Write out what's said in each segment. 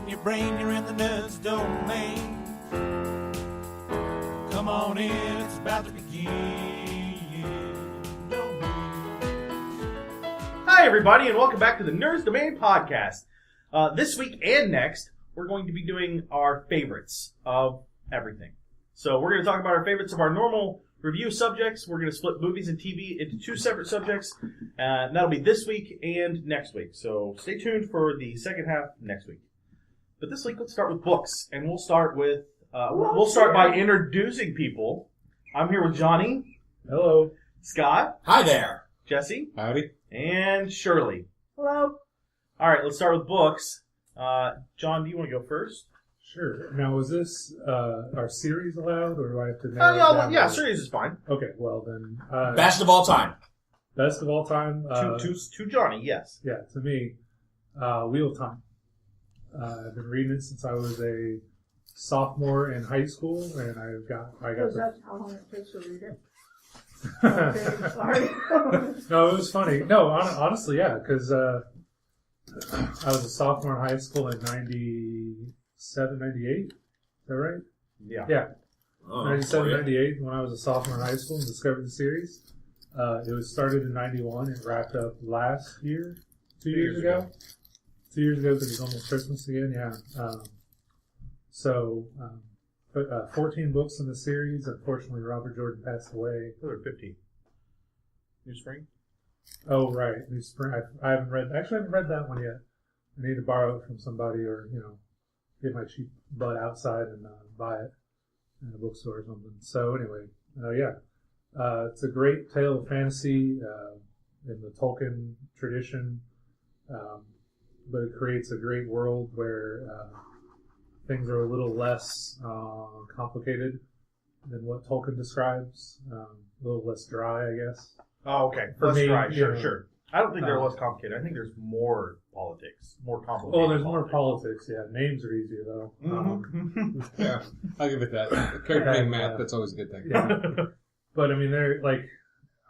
in your brain, you're in the nerds domain. Come on in, it's about to begin. Hi, everybody, and welcome back to the Nerds Domain podcast. This week and next, we're going to be doing our favorites of everything. So we're going to talk about our favorites of our normal review subjects. We're going to split movies and TV into two separate subjects. And that'll be this week and next week. So stay tuned for the second half next week. But this week, let's start with books. And we'll start with, we'll start by introducing people. I'm here with Johnny. Hello. Scott. Hi there. Jesse. Howdy. And Shirley. Hello. All right, let's start with books. John, do you want to go first? Sure. Now, is this our series allowed, or do I have to narrow it down? Yeah, series is fine. Okay, well then... Best of all time. Best of all time? To Johnny, yes. Yeah, to me, Wheel Time. I've been reading it since I was a sophomore in high school, and I got Because that's how long it takes to read it. Okay, sorry. No, it was funny. No, honestly, yeah, because I was a sophomore in high school in 97, 98. Is that right? Yeah. Yeah. Oh, 97, yeah. 98, when I was a sophomore in high school and discovered the series. It was started in 91. It wrapped up last year, 2 years ago. 2 years ago, because it's almost Christmas again, yeah. 14 books in the series. Unfortunately, Robert Jordan passed away. There were 15. New Spring? Oh, right. New Spring. I haven't read that one yet. I need to borrow it from somebody or, get my cheap butt outside and buy it in a bookstore or something. So anyway, it's a great tale of fantasy in the Tolkien tradition, but it creates a great world where things are a little less complicated than what Tolkien describes. A little less dry, I guess. Oh, okay. For me, Right. you know, Sure. I don't think they're less complicated. I think there's more politics. More complicated. Oh, there's more politics, yeah. Names are easier, though. Yeah, I'll give it that. Character named Matt, that's always a good thing. Yeah. But, I mean, they're like,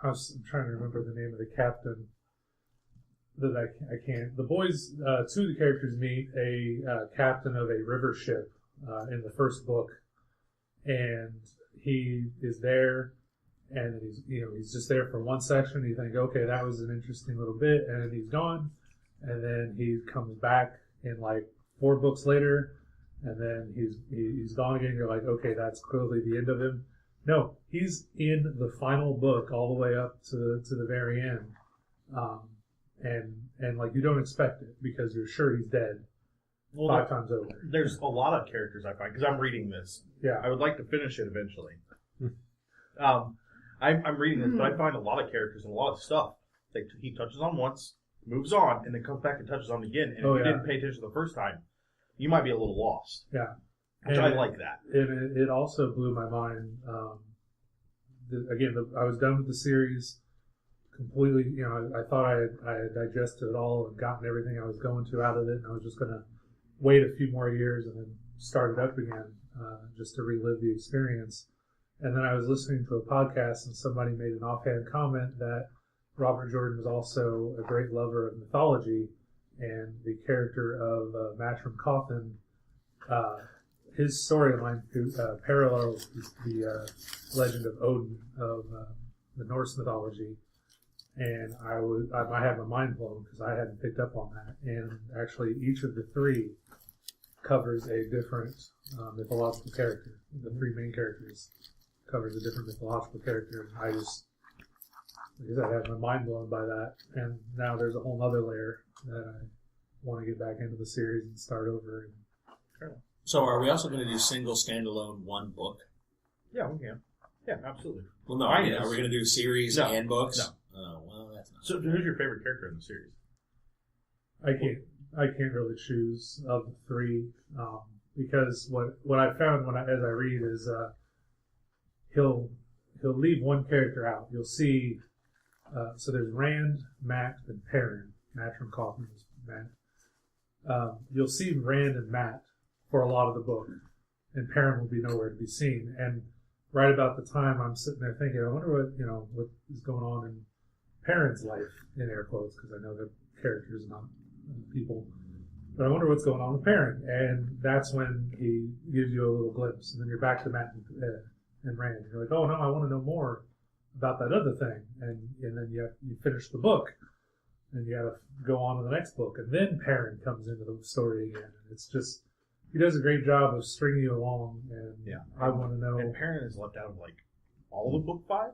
I'm trying to remember the name of the captain that I can't. The boys, two of the characters meet a captain of a river ship in the first book, and he is there, and he's just there for one section. You think, okay, that was an interesting little bit, and then he's gone, and then he comes back in like 4 books later, and then he's gone again. You're like, okay, that's clearly the end of him. No, he's in the final book all the way up to the very end, and like you don't expect it because you're sure he's dead 5 times over. There's a lot of characters I find because I'm reading this. Yeah, I would like to finish it eventually. I'm reading this, but I find a lot of characters and a lot of stuff that he touches on once, moves on, and then comes back and touches on it again. And if you didn't pay attention the first time, you might be a little lost. Yeah. Which I like that. And it also blew my mind. I was done with the series completely. I thought I had digested it all and gotten everything I was going to out of it, and I was just going to wait a few more years and then start it up again just to relive the experience. And then I was listening to a podcast, and somebody made an offhand comment that Robert Jordan was also a great lover of mythology, and the character of Matrim Coffin, his storyline parallels the legend of Odin of the Norse mythology, and I had my mind blown because I hadn't picked up on that. And actually, each of the 3 covers a different mythological character. The 3 main characters covers a different mythological character. And I had my mind blown by that, and now there's a whole other layer that I want to get back into the series and start over. So are we also going to do single, standalone, 1 book? Yeah, we can. Yeah, absolutely. Well, no. Are we going to do series and books? No. Oh, well, that's not. So, who's your favorite character in the series? I can't really choose of the 3 because what I found as I read is he'll leave one character out. You'll see. So there's Rand, Matt, and Perrin. Matrim Coffin is Matt. You'll see Rand and Matt for a lot of the book, and Perrin will be nowhere to be seen. And right about the time I'm sitting there thinking, I wonder what is going on in Perrin's life, in air quotes, because I know they're characters, not people. but I wonder what's going on with Perrin. And that's when he gives you a little glimpse. And then you're back to Matt and Rand. You're like, oh, no, I want to know more about that other thing. And then you finish the book. And you got to go on to the next book. And then Perrin comes into the story again. And it's just, he does a great job of stringing you along. And I want to know. And Perrin is left out of, like, all of book 5?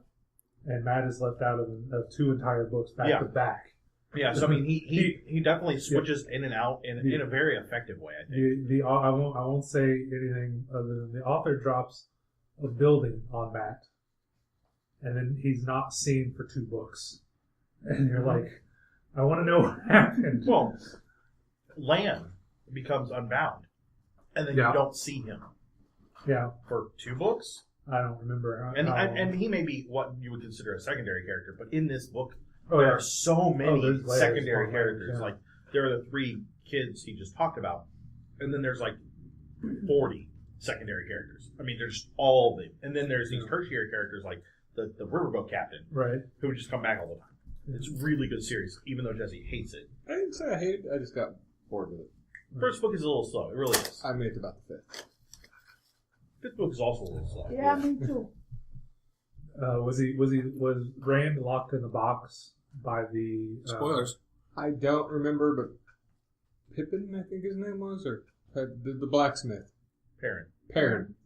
And Matt is left out of 2 entire books back to back. Yeah, so I mean, he definitely switches in and out in a very effective way, I think. I won't say anything other than the author drops a building on Matt. And then he's not seen for 2 books. And you're like, I want to know what happened. Well, Lan becomes unbound, and then you don't see him. Yeah. For 2 books? I don't remember. And he may be what you would consider a secondary character, but in this book, there are so many secondary characters. Yeah. Like, there are the 3 kids he just talked about, and then there's like 40 secondary characters. I mean, there's all of them. And then there's these tertiary characters like the riverboat captain, right, who just come back all the time. It's a really good series, even though Jesse hates it. I didn't say I hate it. I just got bored with it. First book is a little slow. It really is. I made it about the 5th. 5th book is also a little slow. Yeah, me too. Was Rand locked in the box by the Spoilers. I don't remember, but Pippin, I think his name was, or the blacksmith. Perrin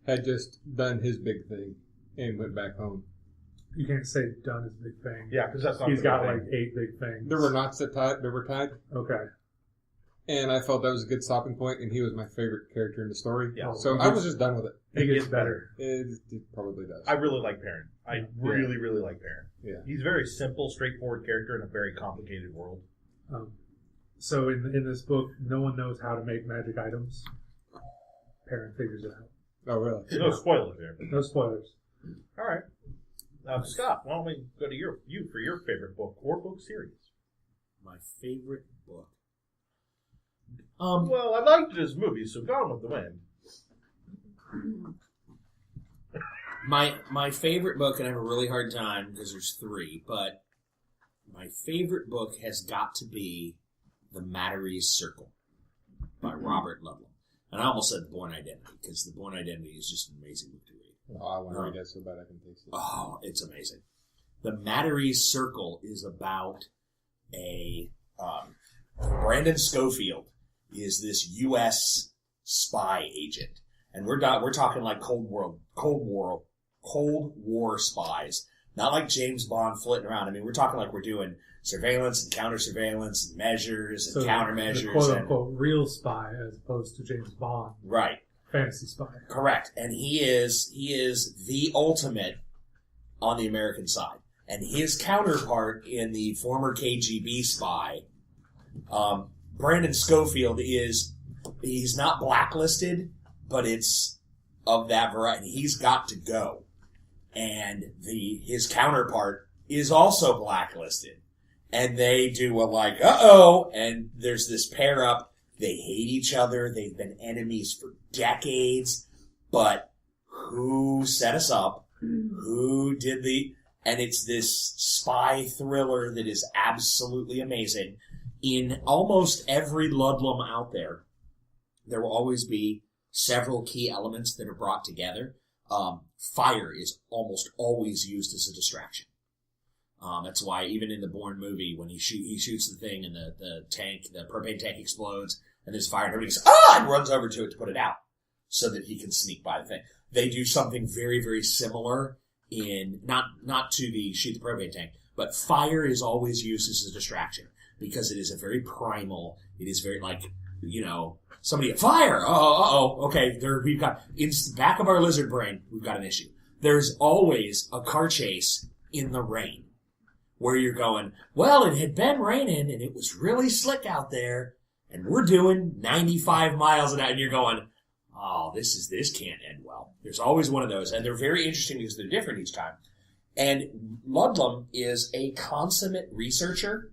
had just done his big thing and went back home. You can't say done his big thing. Yeah, because that's not. He's got thing. like 8 big things. There were knots that were tied. Okay. And I felt that was a good stopping point, and he was my favorite character in the story. Yeah. So I was just done with it. It gets better. It probably does. I really like Perrin. I really, really like Perrin. Yeah. He's a very simple, straightforward character in a very complicated world. So in this book, no one knows how to make magic items. Perrin figures it out. Oh, really? No spoilers there. No spoilers. All right. Scott, why don't we go to you for your favorite book or book series? My favorite book. Well, I liked this movie, so Gone with the Wind. My favorite book, and I have a really hard time because there's 3, but my favorite book has got to be The Mattery's Circle by Robert Ludlum. And I almost said The Born Identity, because The Born Identity is just an amazing book to read. Oh, I want to read that so bad I can taste it. Oh, it's amazing. The Mattery's Circle is about Brandon Schofield is this U.S. spy agent, and we're talking like Cold War spies, not like James Bond flitting around. I mean, we're talking like we're doing surveillance and counter surveillance and measures and countermeasures, the quote unquote real spy as opposed to James Bond, right? Fantasy spy, correct? And he is the ultimate on the American side, and his counterpart in the former KGB spy. Brandon Schofield he's not blacklisted, but it's of that variety. He's got to go. And his counterpart is also blacklisted. And they do a uh-oh, and there's this pair up. They hate each other. They've been enemies for decades. But who set us up? Who did and it's this spy thriller that is absolutely amazing. In almost every Ludlum out there, there will always be several key elements that are brought together. Fire is almost always used as a distraction. That's why even in the Bourne movie, when he shoots the thing and the propane tank explodes and there's fire and everybody goes, and runs over to it to put it out so that he can sneak by the thing. They do something very, very similar in, not to the shoot the propane tank, but fire is always used as a distraction. Because it is a very primal, it is very somebody at fire. Okay. We've got in the back of our lizard brain, we've got an issue. There's always a car chase in the rain, where you're going, well, it had been raining and it was really slick out there, and we're doing 95 miles an hour, and you're going, oh, this can't end well. There's always one of those, and they're very interesting because they're different each time. And Ludlum is a consummate researcher,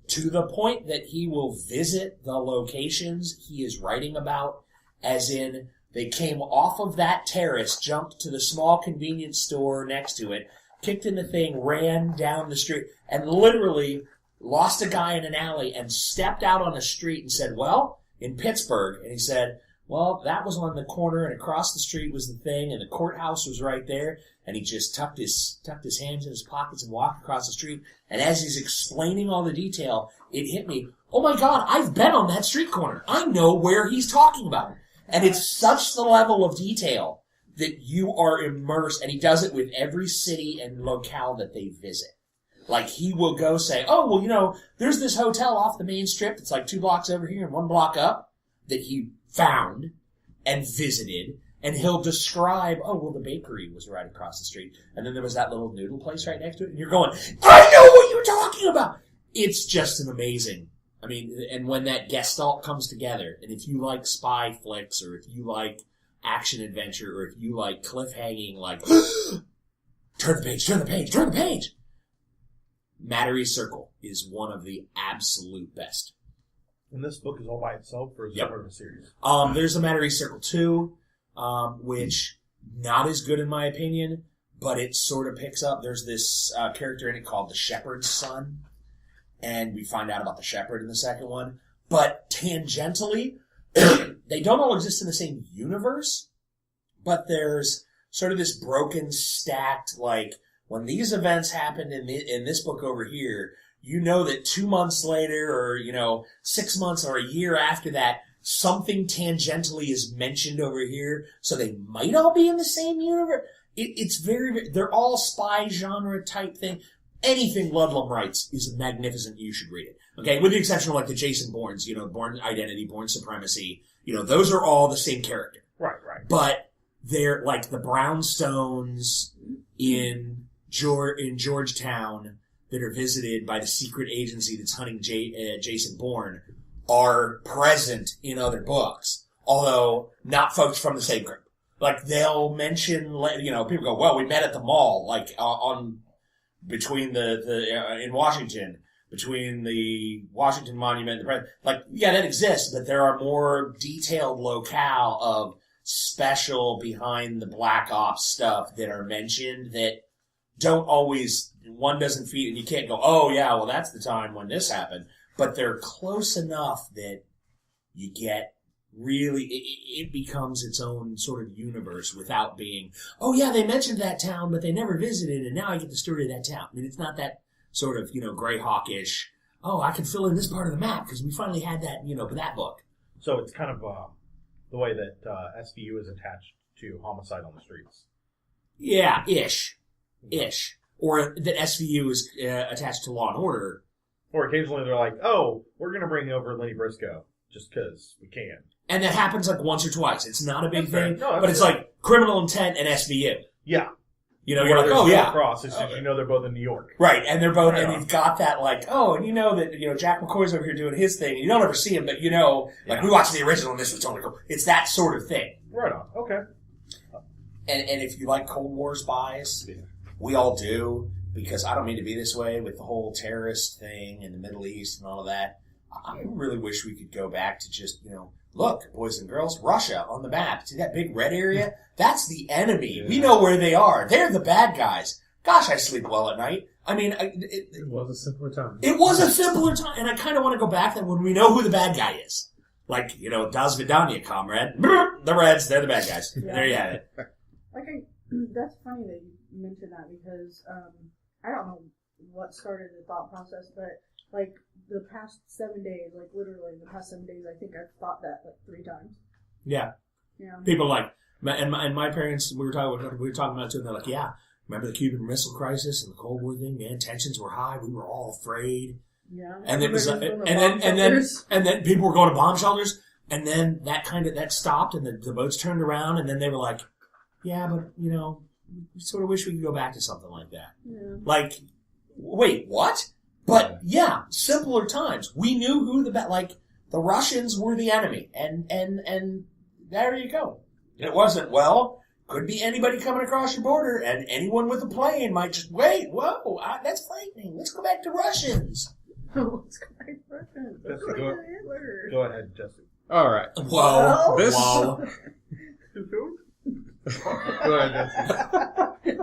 to the point that he will visit the locations he is writing about, as in they came off of that terrace, jumped to the small convenience store next to it, kicked in the thing, ran down the street, and literally lost a guy in an alley, and stepped out on the street and said, well, in Pittsburgh, and he said, well, that was on the corner, and across the street was the thing, and the courthouse was right there, and he just tucked his hands in his pockets and walked across the street, and as he's explaining all the detail, it hit me, oh my God, I've been on that street corner. I know where he's talking about. And it's such the level of detail that you are immersed, and he does it with every city and locale that they visit. Like, he will go say, oh, well, you know, there's this hotel off the main strip that's like 2 blocks over here and 1 block up that he found and visited, and he'll describe, oh, well, the bakery was right across the street, and then there was that little noodle place right next to it, and you're going, I know what you're talking about! It's just an amazing, I mean, and when that gestalt comes together, and if you like spy flicks, or if you like action adventure, or if you like cliffhanging, like, turn the page, turn the page, turn the page! Mattery's Circle is one of the absolute best. And this book is all by itself, or is it part of a series? There's a Mattery's Circle 2, which not as good in my opinion, but it sort of picks up. There's this character in it called the Shepherd's Son, and we find out about the Shepherd in the second one. But tangentially, they don't all exist in the same universe, but there's sort of this broken, stacked, like, when these events happened in this book over here, you know that 2 months later, or, 6 months or a year after that, something tangentially is mentioned over here, so they might all be in the same universe. It's very, they're all spy genre type thing. Anything Ludlum writes is magnificent. You should read it. Okay, with the exception of like the Jason Bournes, Bourne Identity, Bourne Supremacy. Those are all the same character. Right. But they're like the brownstones in Georgetown that are visited by the secret agency that's hunting Jason Bourne are present in other books, although not folks from the same group. Like, they'll mention, people go, well, we met at the mall, like, between in Washington, between the Washington Monument and the President. Like, yeah, that exists, but there are more detailed locale of special behind the Black Ops stuff that are mentioned that don't always, one doesn't feed, and you can't go, oh yeah, well that's the time when this happened. But they're close enough that you get really, it becomes its own sort of universe without being, oh yeah, they mentioned that town, but they never visited, and now I get the story of that town. I mean, it's not that sort of, Greyhawk-ish, oh, I can fill in this part of the map because we finally had that, that book. So it's kind of the way that SVU is attached to Homicide on the Streets. Yeah, ish. Or that SVU is attached to Law and Order. Or occasionally they're like, oh, we're going to bring over Lenny Briscoe just because we can. And that happens like once or twice. It's not a big thing, no, but it's like Criminal Intent and SVU. Yeah. You're like, oh yeah. Across, it's just, they're both in New York. Right, and they're both, and you've got that like, oh, and that, Jack McCoy's over here doing his thing, and you don't ever see him, but like we watched the original and this was totally cool. It's that sort of thing. Right on, okay. And if you like Cold War spies, we all do, because I don't mean to be this way with the whole terrorist thing in the Middle East and all of that. I really wish we could go back to just, look, boys and girls, Russia on the map. See that big red area? That's the enemy. Yeah. We know where they are. They're the bad guys. Gosh, I sleep well at night. I mean, it was a simpler time. It was a simpler time, and I kind of want to go back to when we know who the bad guy is. Like, Das Vidania, comrade. The Reds, they're the bad guys. Yeah. There you have it. That's funny that you mentioned that because I don't know what started the thought process, but like the past 7 days, like literally the past 7 days, I think I've thought that like 3 times. Yeah. People like, and my parents, we were talking about it too, and they're like, yeah, remember the Cuban Missile Crisis and the Cold War thing? Man, tensions were high. We were all afraid. Yeah. And it was, and then people were going to bomb shelters, and then that stopped, and the boats turned around, and then they were like, yeah, but we sort of wish we could go back to something like that. Yeah. Like, wait, what? But yeah, simpler times. We knew who the Russians were the enemy, and there you go. It wasn't, well, could be anybody coming across your border, and anyone with a plane might just, wait, whoa, that's frightening. Let's go back to Russians. Let's go back to Russians. Let's go back to Hitler. Go ahead, Jesse. All right. Whoa. Whoa. Go ahead, Jesse.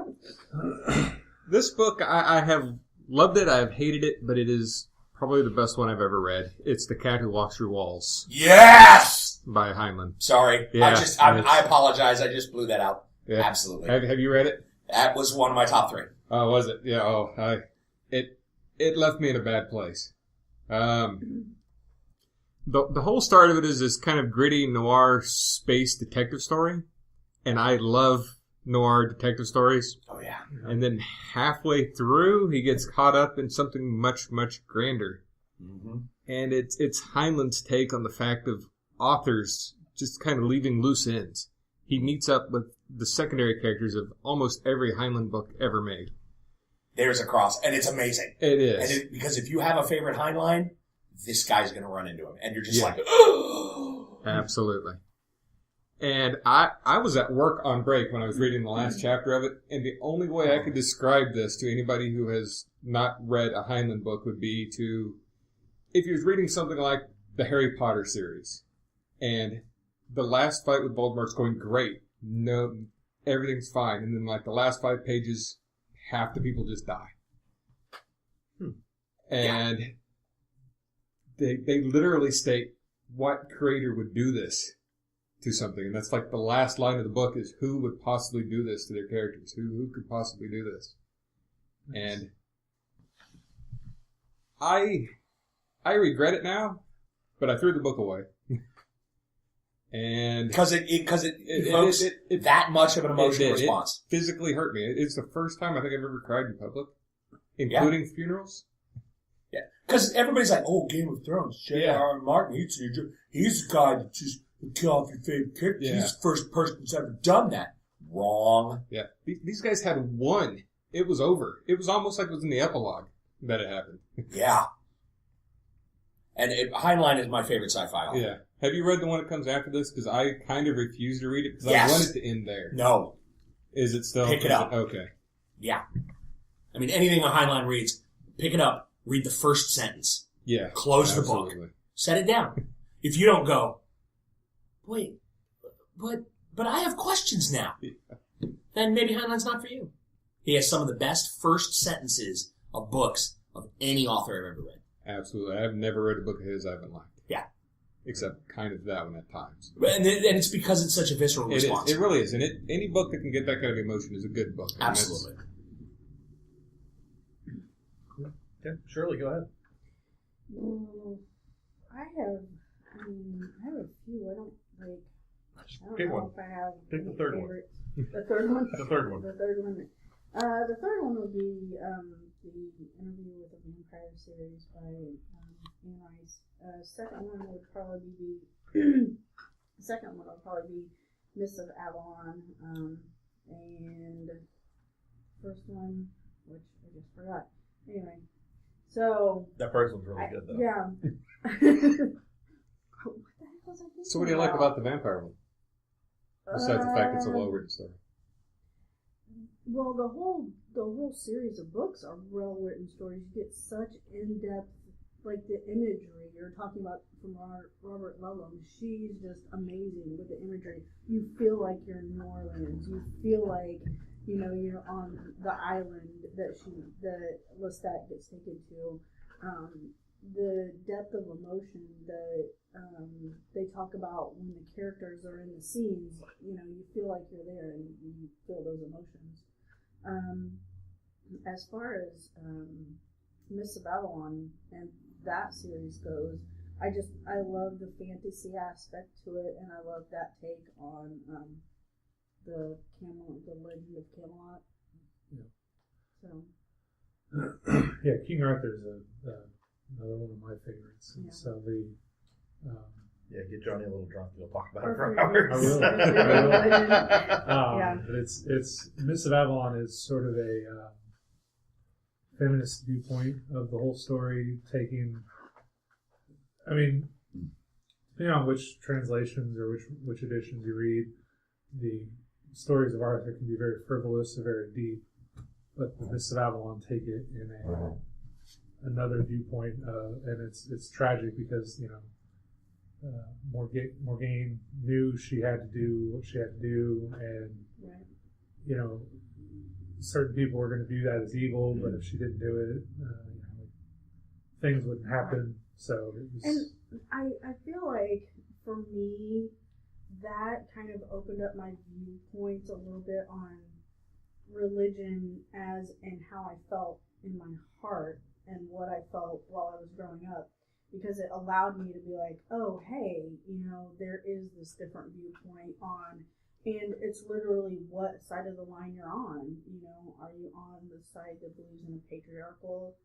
This book, I have loved it, I have hated it, but it is probably the best one I've ever read. It's The Cat Who Walks Through Walls Yes! by Heinlein. Sorry. Yeah, I apologize. I just blew that out. Yeah. Absolutely. Have you read it? That was one of my top 3. Oh, was it? Yeah. It left me in a bad place. The whole start of it is this kind of gritty noir space detective story, and I love noir detective stories. Oh, yeah. And then halfway through, he gets caught up in something much, much grander. Mm-hmm. And it's Heinlein's take on the fact of authors just kind of leaving loose ends. He meets up with the secondary characters of almost every Heinlein book ever made. There's a cross, and it's amazing. It is. And because if you have a favorite Heinlein, this guy's going to run into him. And you're just like, Absolutely. And I was at work on break when I was reading the last chapter of it, and the only way I could describe this to anybody who has not read a Heinlein book would be to, if you was reading something like the Harry Potter series, and the last fight with Voldemort's going great, no, everything's fine, and then like the last 5 pages, half the people just die. And they literally state what creator would do this to something. And that's like the last line of the book is who would possibly do this to their characters? Who could possibly do this? And I regret it now, but I threw the book away. And because it evokes that much of an emotional response. It physically hurt me. It's the first time I think I've ever cried in public, including funerals. Yeah, because everybody's like, "Oh, Game of Thrones, J.R.R. Martin, he's the guy that just kill off your favorite character. Yeah. He's the first person that's ever done that." Wrong. Yeah, these guys had one. It was over. It was almost like it was in the epilogue that it happened. Yeah. And Heinlein is my favorite sci-fi author. Yeah. Have you read the one that comes after this? Because I kind of refuse to read it because Yes. I want it to end there. No. Is it still? Pick it up. Okay. Yeah. I mean, anything that Heinlein reads, pick it up, read the first sentence. Yeah. Close absolutely. the book. Set it down. If you don't go, wait, but I have questions now. Then maybe Heinlein's not for you. He has some of the best first sentences of books of any author I've ever read. Absolutely. I've never read a book of his I haven't liked. Yeah. Except kind of that one at times. And it's because it's such a visceral response. It really is. And any book that can get that kind of emotion is a good book. Absolutely. Okay, Shirley, go ahead. I have a few. I don't Pick know one. if I have Pick the any third one. favorites. The third one? The third one. The third one. The third one would be the Interview with a Vampire series by Anne Rice. Second one would probably be Mists of Avalon. And first one, which I just forgot. Anyway, so That first one's really good, though. yeah. What the heck was I thinking? So what do you like about the vampire one? Besides the fact it's a well-written story. Well, the whole series of books are well-written stories. You get such in-depth, like the imagery you're talking about from Robert Ludlum. She's just amazing with the imagery. You feel like you're in New Orleans. You feel like, you're on the island that Lestat gets taken to. The depth of emotion that they talk about when the characters are in the scenes, you feel like you're there and you feel those emotions. As far as Mists of Avalon and that series goes, I love the fantasy aspect to it, and I love that take on the Legend of Camelot. Yeah. So Yeah, King Arthur's another one of my favorites. Yeah. So Yeah, get Johnny a little drunk. You'll talk about it Perfect. for hours. I will. Yeah. But it's Mists of Avalon is sort of a feminist viewpoint of the whole story, taking. I mean, depending on which translations or which editions you read, the stories of Arthur can be very frivolous or very deep, but the Mists of Avalon take it in another viewpoint, and it's tragic because Morgane knew she had to do what she had to do, and right. Certain people were going to view that as evil, but if she didn't do it, things wouldn't happen. So it was. And I feel like for me, that kind of opened up my viewpoints a little bit on religion as and how I felt in my heart and what I felt while I was growing up, because it allowed me to be like, oh, hey, there is this different viewpoint on, and it's literally what side of the line you're on. Are you on the side that believes in a patriarchal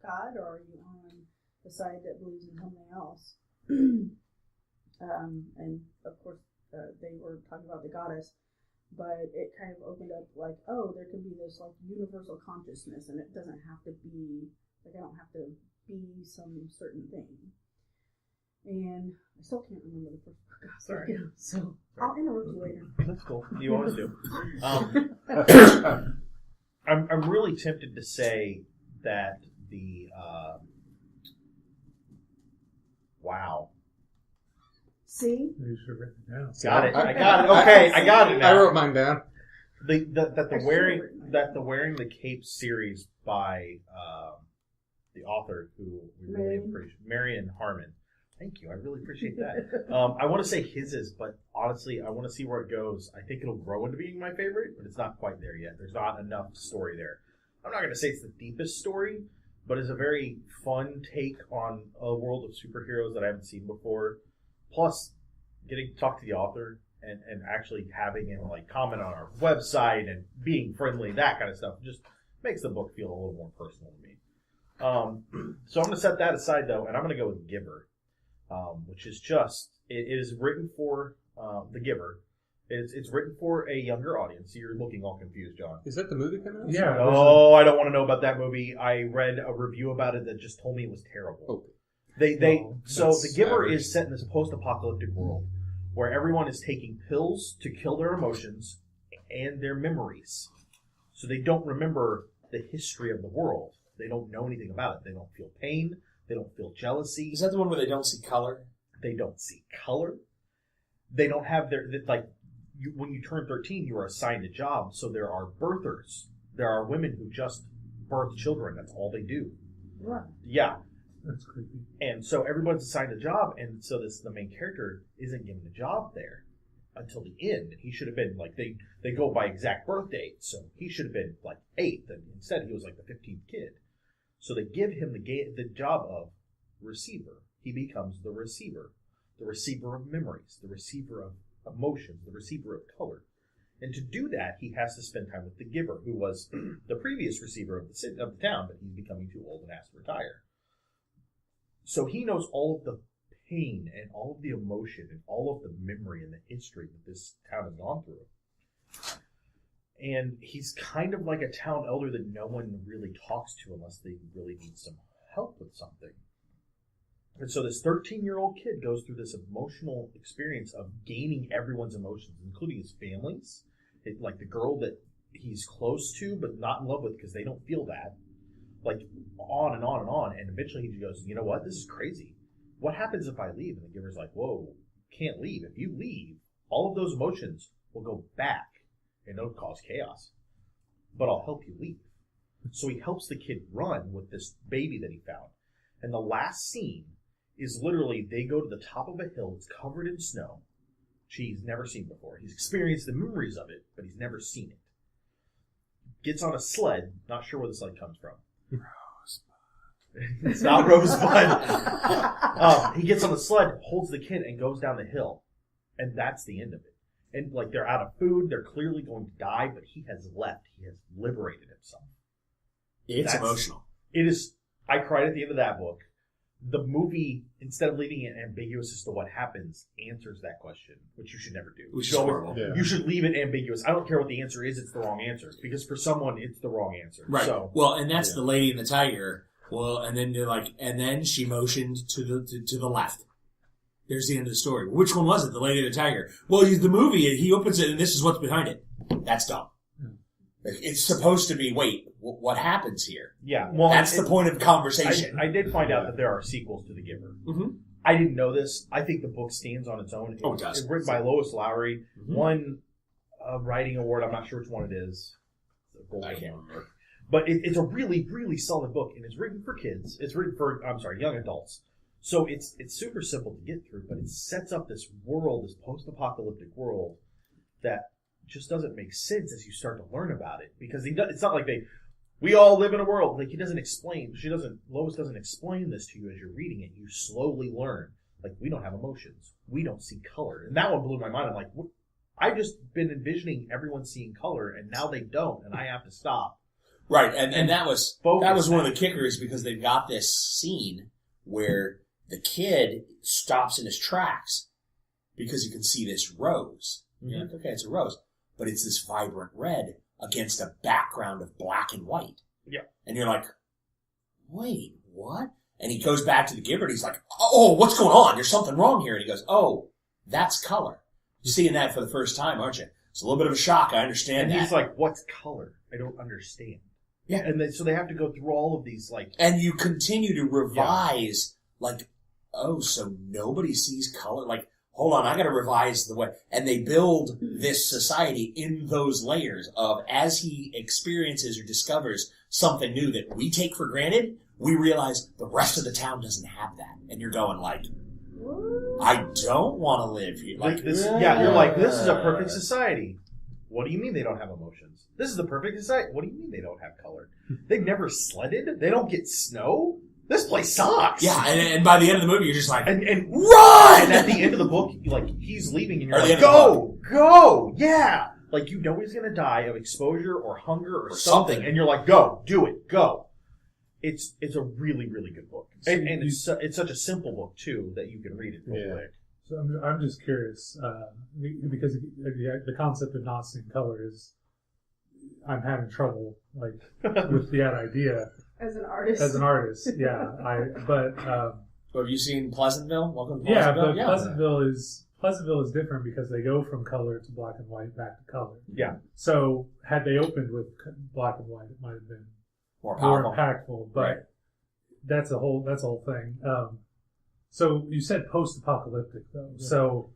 God, or are you on the side that believes in something else? And of course, they were talking about the goddess, but it kind of opened up like, oh, there could be this like universal consciousness, and it doesn't have to be like, I don't have to be some certain thing. And I still can't remember the first book. Sorry. So I'll interrupt you later. That's cool. You always do. I'm really tempted to say that the wow. See? You should have written it down. Got it. I got it. Okay, I got it now. I wrote mine down. The wearing the cape series by the author who we really appreciate, Marion Harmon. Thank you. I really appreciate that. I want to say his is, but honestly, I want to see where it goes. I think it'll grow into being my favorite, but it's not quite there yet. There's not enough story there. I'm not going to say it's the deepest story, but it's a very fun take on a world of superheroes that I haven't seen before. Plus, getting to talk to the author and actually having him like comment on our website and being friendly, that kind of stuff, just makes the book feel a little more personal to me. So I'm going to set that aside, though, and I'm going to go with Giver, which is just, it is written for The Giver. It's written for a younger audience. You're looking all confused, John. Is that the movie coming out? Yeah. Oh, I don't want to know about that movie. I read a review about it that just told me it was terrible. Okay. So The Giver savage. is set in this post-apocalyptic world where everyone is taking pills to kill their emotions and their memories. So they don't remember the history of the world. They don't know anything about it. They don't feel pain. They don't feel jealousy. Is that the one where they don't see color? They don't see color. They don't have when you turn 13, you are assigned a job. So there are birthers. There are women who just birth children. That's all they do. What? Yeah. That's creepy. And so everyone's assigned a job, and so the main character isn't given a job there until the end. He should have been like they go by exact birth date, so he should have been like 8th, and instead he was like the 15th kid. So they give him the job of receiver. He becomes the receiver of memories, the receiver of emotions, the receiver of color. And to do that, he has to spend time with the Giver, who was the previous receiver of the town, but he's becoming too old and has to retire. So he knows all of the pain and all of the emotion and all of the memory and the history that this town has gone through. And he's kind of like a town elder that no one really talks to unless they really need some help with something. And so this 13-year-old kid goes through this emotional experience of gaining everyone's emotions, including his family's, like the girl that he's close to but not in love with because they don't feel that. Like, on and on and on. And eventually he goes, you know what? This is crazy. What happens if I leave? And the Giver's like, whoa, can't leave. If you leave, all of those emotions will go back and it'll cause chaos. But I'll help you leave. So he helps the kid run with this baby that he found. And the last scene is literally they go to the top of a hill. It's covered in snow, which he's never seen before. He's experienced the memories of it, but he's never seen it. Gets on a sled. Not sure where the sled comes from. It's not Rosebud. He gets on the sled, holds the kid, and goes down the hill. And that's the end of it. And, like, they're out of food. They're clearly going to die, but he has left. He has liberated himself. It's emotional. It is. I cried at the end of that book. The movie, instead of leaving it ambiguous as to what happens, answers that question, which you should never do. Which is horrible. Yeah. You should leave it ambiguous. I don't care what the answer is, it's the wrong answer. Because for someone, it's the wrong answer. Right. So, Well, and that's the Lady and the Tiger. Well, and then they're like, and then she motioned to the left. There's the end of the story. Which one was it? The Lady and the Tiger. Well, the movie, he opens it and this is what's behind it. That's dumb. It's supposed to be, wait, what happens here? yeah. Well, That's the point of conversation. I did find out that there are sequels to The Giver. Mm-hmm. I didn't know this. I think the book stands on its own. Oh, it does. It's written by Lois Lowry. Mm-hmm. Won a writing award. I'm not sure which one it is. I can't remember. But it's a really, really solid book, and it's written for kids. It's written for, young adults. So it's super simple to get through, but it sets up this world, this post-apocalyptic world that just doesn't make sense as you start to learn about it. Because it's not like we all live in a world. Like, Lois doesn't explain this to you as you're reading it. You slowly learn. Like, we don't have emotions. We don't see color. And that one blew my mind. I'm like, what? I've just been envisioning everyone seeing color, and now they don't, and I have to stop. Right, and that was one of the kickers, because they've got this scene where the kid stops in his tracks because you can see this rose. Mm-hmm. You're like, okay, it's a rose. But it's this vibrant red against a background of black and white. Yeah. And you're like, wait, what? And he goes back to the giver and he's like, oh, what's going on? There's something wrong here. And he goes, oh, that's color. You're seeing that for the first time, aren't you? It's a little bit of a shock. I understand that. And he's like, what's color? I don't understand. Yeah. And so they have to go through all of these, like... And you continue to revise, like, oh, so nobody sees color? Like, hold on, I gotta revise the way... And they build this society in those layers of, as he experiences or discovers something new that we take for granted, we realize the rest of the town doesn't have that. And you're going like, I don't want to live here. Like this, yeah, you're like, this is a perfect society. What do you mean they don't have emotions? This is the perfect society. What do you mean they don't have color? They've never sledded? They don't get snow? This place sucks. Yeah, and by the end of the movie, you're just like, and run! And at the end of the book, like, he's leaving and you're like, go, yeah. Like, you know he's going to die of exposure or hunger or something. And you're like, go, do it, go. It's a really, really good book. So and it's such a simple book, too, that you can read it real quick. So I'm just curious, because the concept of not seeing color is, I'm having trouble, like, with that idea. As an artist, yeah. Have you seen Pleasantville? Welcome to Yeah, Pleasantville. but Pleasantville is different because they go from color to black and white back to color. Yeah. So had they opened with black and white, it might have been more impactful. But that's a whole thing. So you said post-apocalyptic, though. Yeah. So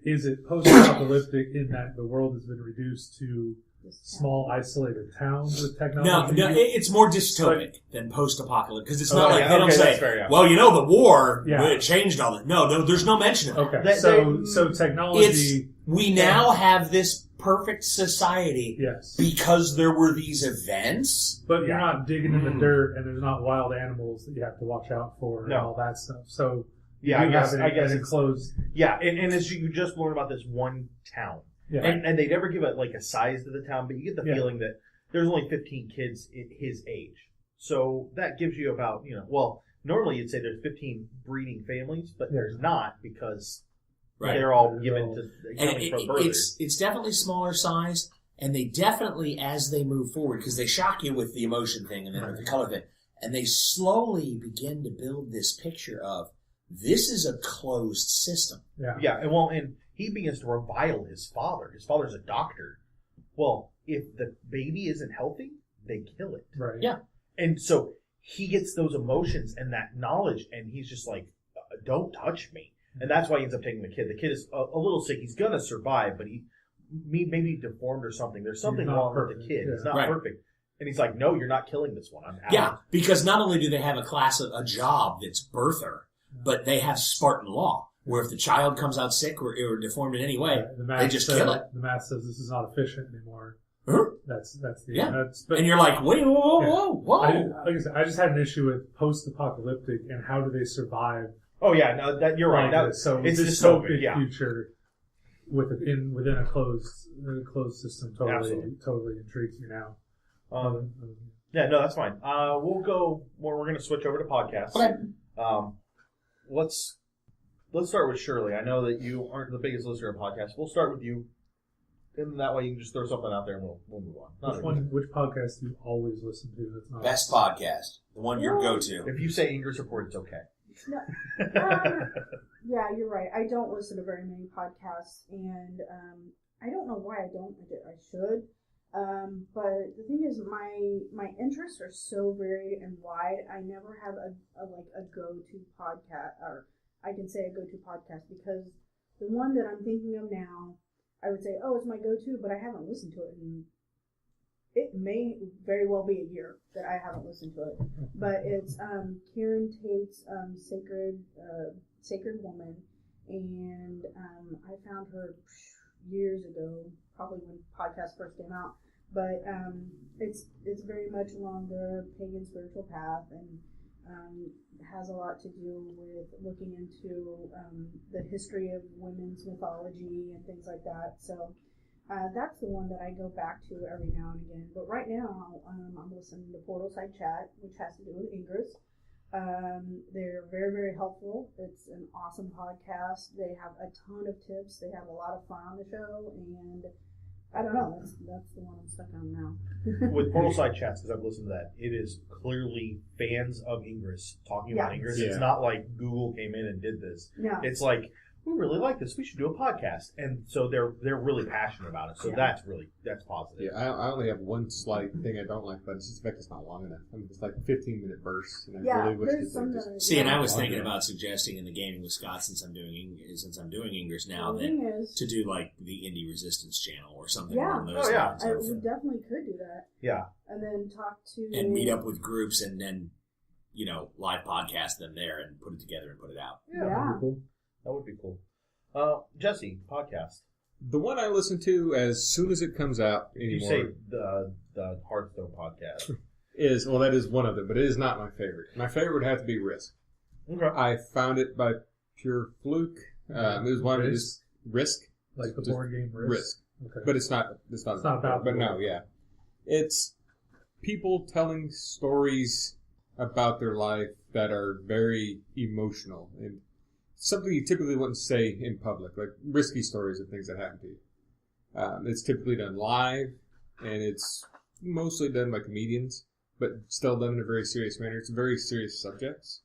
is it post-apocalyptic in that the world has been reduced to small, isolated towns with technology? No, it's more dystopic than post-apocalyptic, because it's not like they don't say, well, the war it changed all that. No, there's no mention of it. Okay, so technology... We now have this perfect society because there were these events. But you're not digging in the dirt, and there's not wild animals that you have to watch out for and all that stuff. So I guess it's enclosed. Yeah, and as you just learn about this one town. Yeah. And they never give a size to the town, but you get the feeling that there's only 15 kids his age. So that gives you about, normally you'd say there's 15 breeding families, but there's not because they're all given to from birthers. It's definitely smaller size, and they definitely, as they move forward, because they shock you with the emotion thing and then with the color thing, and they slowly begin to build this picture of, this is a closed system. Yeah, and he begins to revile his father. His father's a doctor. Well, if the baby isn't healthy, they kill it. Right. Yeah. And so he gets those emotions and that knowledge, and he's just like, don't touch me. And that's why he ends up taking the kid. The kid is a little sick. He's going to survive, but he maybe deformed or something. There's something wrong with the kid. Yeah. He's not perfect. And he's like, no, you're not killing this one. I'm out. Yeah, because not only do they have a job that's birther, but they have Spartan law, where if the child comes out sick or deformed in any way, they just kill it. The math says this is not efficient anymore. Huh? That's the and you're like, wait, whoa. Like I said, I just had an issue with post-apocalyptic and how do they survive. Oh yeah, no, you're right. So it's this dystopic future within a closed system totally intrigues me now. Yeah, no, that's fine. We'll go. We're going to switch over to podcasts. Okay. Let's start with Shirley. I know that you aren't the biggest listener of podcasts. We'll start with you, and that way you can just throw something out there, and we'll move on. Which podcast do you always listen to? That's not Best podcast, the one you go to. If you say Ingress Report, it's okay. No, yeah, you're right. I don't listen to very many podcasts, and I don't know why I don't. I should. But the thing is, my interests are so varied and wide. I never have a go-to podcast, or I can say a go-to podcast, because the one that I'm thinking of now, I would say, oh, it's my go-to, but I haven't listened to it in it may very well be a year that I haven't listened to it, but it's Karen Tate's Sacred Woman, and I found her years ago, probably when podcasts first came out. But it's very much along the pagan spiritual path, and has a lot to do with looking into the history of women's mythology and things like that. So that's the one that I go back to every now and again. But right now, I'm listening to Portal Side Chat, which has to do with Ingress. They're very, very helpful. It's an awesome podcast. They have a ton of tips. They have a lot of fun on the show, and I don't know. That's the one I'm stuck on now. With Portal Side Chats, because I've listened to that, it is clearly fans of Ingress talking about Ingress. Yeah. It's not like Google came in and did this. No. It's like, we really like this. We should do a podcast. And so they're really passionate about it. So that's positive. Yeah, I only have one slight thing I don't like, but it's just the fact it's not long enough. I mean, it's like 15-minute bursts, and I really wish there's some that that are- See, and I was thinking about suggesting in the Gaming with Scott, since I'm doing English now, The that thing is, to do like the Indie Resistance channel or something Yeah. along those Oh, yeah. lines. we definitely could do that, Yeah. and then talk to And meet up with groups and then, live podcast them there and put it together and put it out. Yeah. Cool. That would be cool. Jesse, podcast. The one I listen to as soon as it comes out You anymore say the Hearthstone podcast. that is one of them, but it is not my favorite. My favorite would have to be Risk. Okay. I found it by pure fluke. It was one of his Risk, Like the Just board game Risk. Okay. but it's not about But the no, board. yeah, it's people telling stories about their life that are very emotional and something you typically wouldn't say in public, like risky stories of things that happen to you. It's typically done live, and it's mostly done by comedians, but still done in a very serious manner. It's very serious subjects,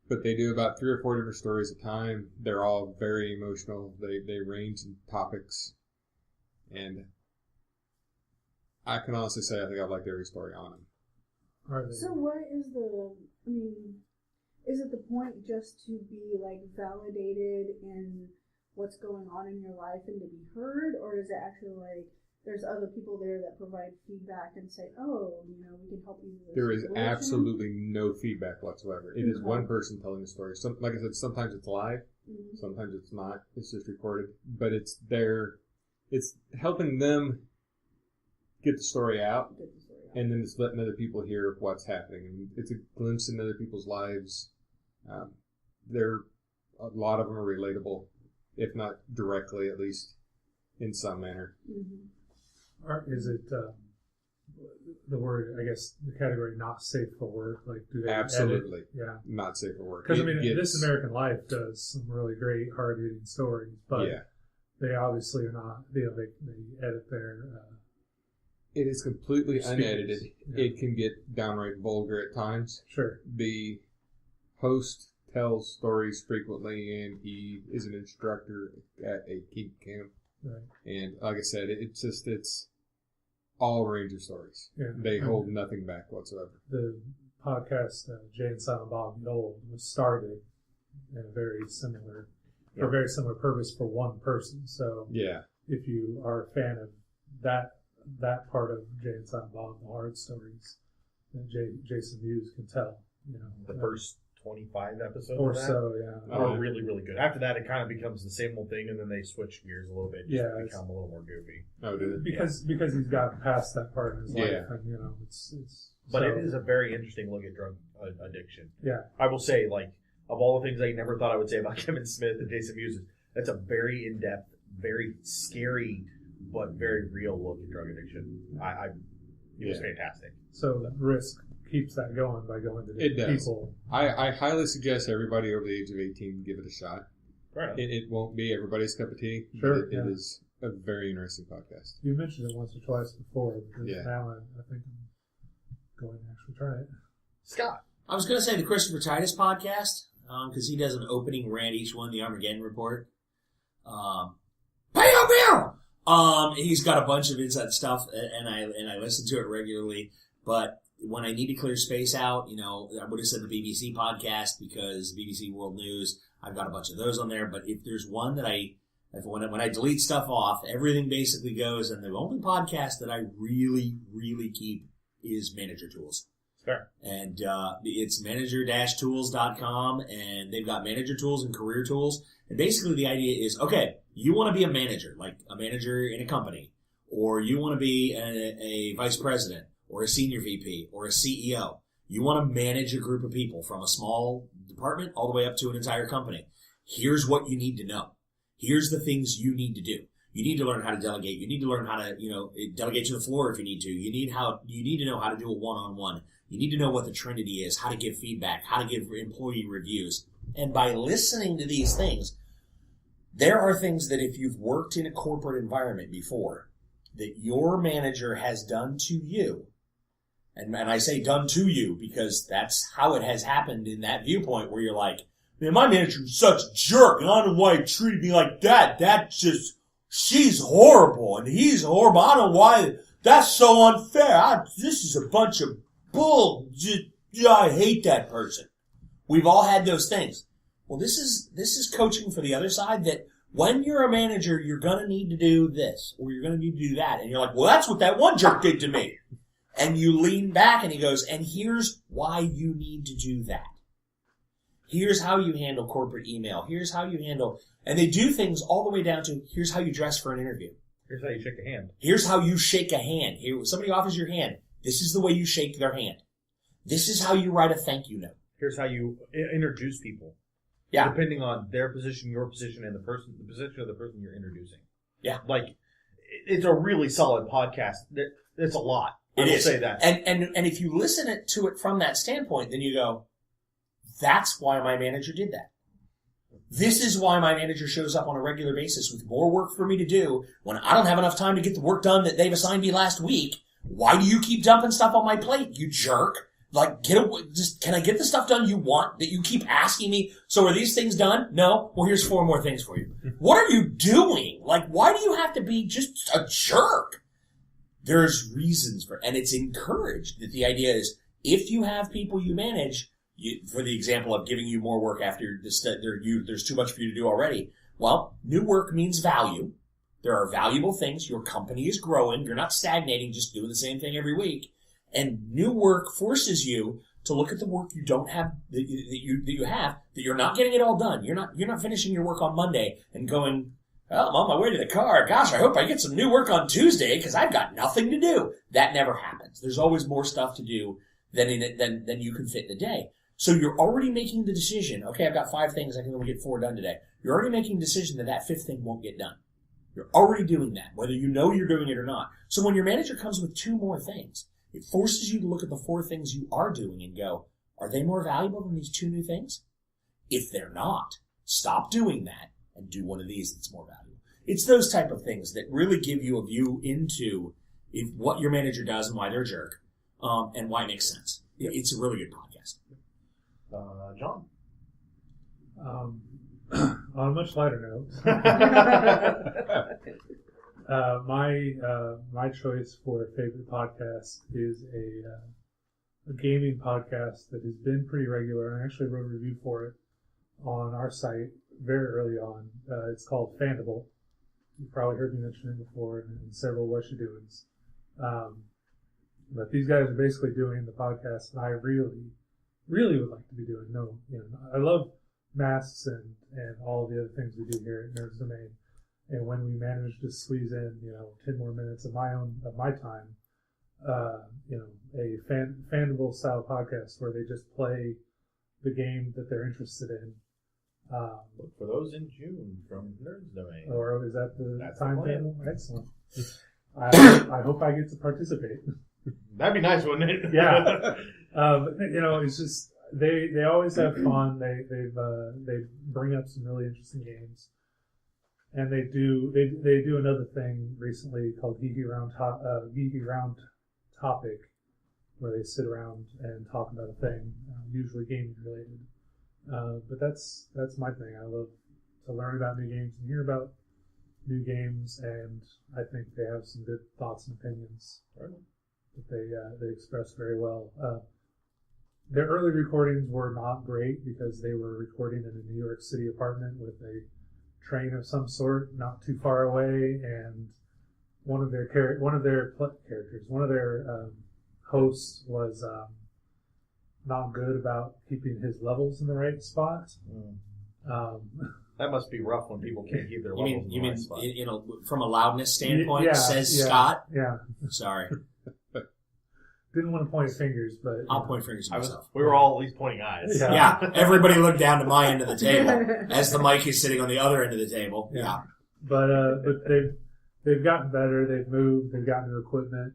but they do about 3 or 4 different stories at a time. They're all very emotional. They range in topics, and I can honestly say I think I've liked every story on them. Are they? So what is is it the point just to be like validated in what's going on in your life and to be heard, or is it actually like there's other people there that provide feedback and say, oh, we can help you with this There is situation? absolutely no feedback whatsoever. It is Okay. one person telling a story. Like I said, sometimes it's live, Mhm. sometimes it's not. It's just recorded. But it's helping them get the story out, Get the story out. and then it's letting other people hear what's happening. And it's a glimpse into other people's lives. A lot of them are relatable, if not directly, at least in some manner. Mhm. Is it the word? I guess the category not safe for work. Like, do they Absolutely. edit? Yeah. Not safe for work. Because I It mean, gets- This American Life does some really great, hard-hitting stories, but yeah. they obviously are not. They edit their. It is completely Speakers. unedited. Yeah. It can get downright vulgar at times. Sure. The host tells stories frequently, and he is an instructor at a kink camp. Right. And like I said, it's all range of stories. Yeah. They hold nothing back whatsoever. The podcast Jay and Silent Bob Get Old was started in a very similar, for a very similar purpose for one person. So Yeah. if you are a fan of that part of Jay and Silent Bob, the hard stories, then Jason Mewes can tell. The first 25 episodes or of that so, yeah. are really, really good. After that, it kind of becomes the same old thing, and then they switch gears a little bit. Just Yeah, to it's- become a little more goofy. Oh, did it? Because he's gotten past that part in his life, Yeah. and it's. But so, it is a very interesting look at drug addiction. Yeah. I will say, like, of all the things I never thought I would say about Kevin Smith and Jason Mewes, that's a very in-depth, very scary, but very real look at drug addiction. It was fantastic. So Risk keeps that going by going to It different does. people. I highly suggest everybody over the age of 18 give it a shot. Right. It won't be everybody's cup of tea. but Sure, it yeah. is a very interesting podcast. You mentioned it once or twice before, because Yeah. now I think I'm going to actually try it. Scott. I was going to say the Christopher Titus podcast, because he does an opening rant each one, the Armageddon Report. He's got a bunch of inside stuff, and I listen to it regularly. But when I need to clear space out, I would have said the BBC podcast because BBC World News. I've got a bunch of those on there. But if there's one that When I delete stuff off, everything basically goes, and the only podcast that I really, really keep is Manager Tools. Fair. And it's manager-tools.com, and they've got manager tools and career tools. And basically the idea is, okay, you want to be a manager, like a manager in a company, or you want to be a vice president, or a senior VP, or a CEO. You want to manage a group of people from a small department all the way up to an entire company. Here's what you need to know. Here's the things you need to do. You need to learn how to delegate. You need to learn how to, delegate to the floor if you need to. You need to know how to do a one-on-one. You need to know what the Trinity is, how to give feedback, how to give employee reviews. And by listening to these things, there are things that if you've worked in a corporate environment before, that your manager has done to you, and I say done to you because that's how it has happened in that viewpoint where you're like, man, my manager's such a jerk, and I don't know why he treated me like that. She's horrible, and he's horrible. I don't know why. That's so unfair. This is a bunch of bull. I hate that person. We've all had those things. Well, this is coaching for the other side, that when you're a manager, you're going to need to do this, or you're going to need to do that. And you're like, well, that's what that one jerk did to me. And you lean back, and he goes, and here's why you need to do that. Here's how you handle corporate email. Here's how you handle, and they do things all the way down to, here's how you dress for an interview. Here's how you shake a hand. Here's how you shake a hand. Here, when somebody offers your hand, this is the way you shake their hand. This is how you write a thank you note. Here's how you introduce people. Yeah. Depending on their position, your position, and the position of the person you're introducing. Yeah. Like, it's a really solid podcast. It's a lot. I will say that. And if you listen to it from that standpoint, then you go, that's why my manager did that. This is why my manager shows up on a regular basis with more work for me to do when I don't have enough time to get the work done that they've assigned me last week. Why do you keep dumping stuff on my plate, you jerk? Like, can I get the stuff done you want that you keep asking me? So are these things done? No? Well, here's 4 more things for you. What are you doing? Like, why do you have to be just a jerk? There's reasons and it's encouraged that the idea is, if you have people you manage, for the example of giving you more work after there's too much for you to do already. Well, new work means value. There are valuable things. Your company is growing. You're not stagnating, just doing the same thing every week. And new work forces you to look at the work you don't have, that you're not getting it all done. You're not finishing your work on Monday and going, well, I'm on my way to the car. Gosh, I hope I get some new work on Tuesday because I've got nothing to do. That never happens. There's always more stuff to do than you can fit in a day. So you're already making the decision, okay, I've got 5 things, I can only get 4 done today. You're already making the decision that 5th thing won't get done. You're already doing that, whether you know you're doing it or not. So when your manager comes with 2 more things, it forces you to look at the 4 things you are doing and go, are they more valuable than these 2 new things? If they're not, stop doing that and do one of these that's more valuable. It's those type of things that really give you a view into what your manager does and why they're a jerk, and why it makes sense. It's a really good podcast. John? On a much lighter note, my choice for a favorite podcast is a gaming podcast that has been pretty regular, and I actually wrote a review for it on our site very early on. It's called Fandible. You've probably heard me mention it before in several What You Doings. But these guys are basically doing the podcast that I really would like to be doing. I love masks and all the other things we do here at Nerds Domain. And when we manage to squeeze in, 10 more minutes of my time, a Fandible style podcast where they just play the game that they're interested in. Look for those in June from Nerds Domain. Or is that the That's the timetable? plan. Excellent. I hope I get to participate. That'd be nice, wouldn't it? Yeah. But, it's just they always have fun. They bring up some really interesting games, and they do another thing recently called Geeky Round Topic, where they sit around and talk about a thing, usually gaming related. But that's my thing. I love to learn about new games and hear about new games, and I think they have some good thoughts and opinions that they express very well. Their early recordings were not great because they were recording in a New York City apartment with a train of some sort, not too far away, and one of their hosts was not good about keeping his levels in the right spot. That must be rough when people can't keep their levels in the right spot. From a loudness standpoint, Yeah, says yeah, Scott? Yeah. Sorry. Didn't want to point fingers, but... I'll point fingers myself. We were all at least pointing eyes. Yeah. Yeah, everybody looked down to my end of the table as the mic is sitting on the other end of the table. Yeah. But they've gotten better. They've moved. They've got new equipment.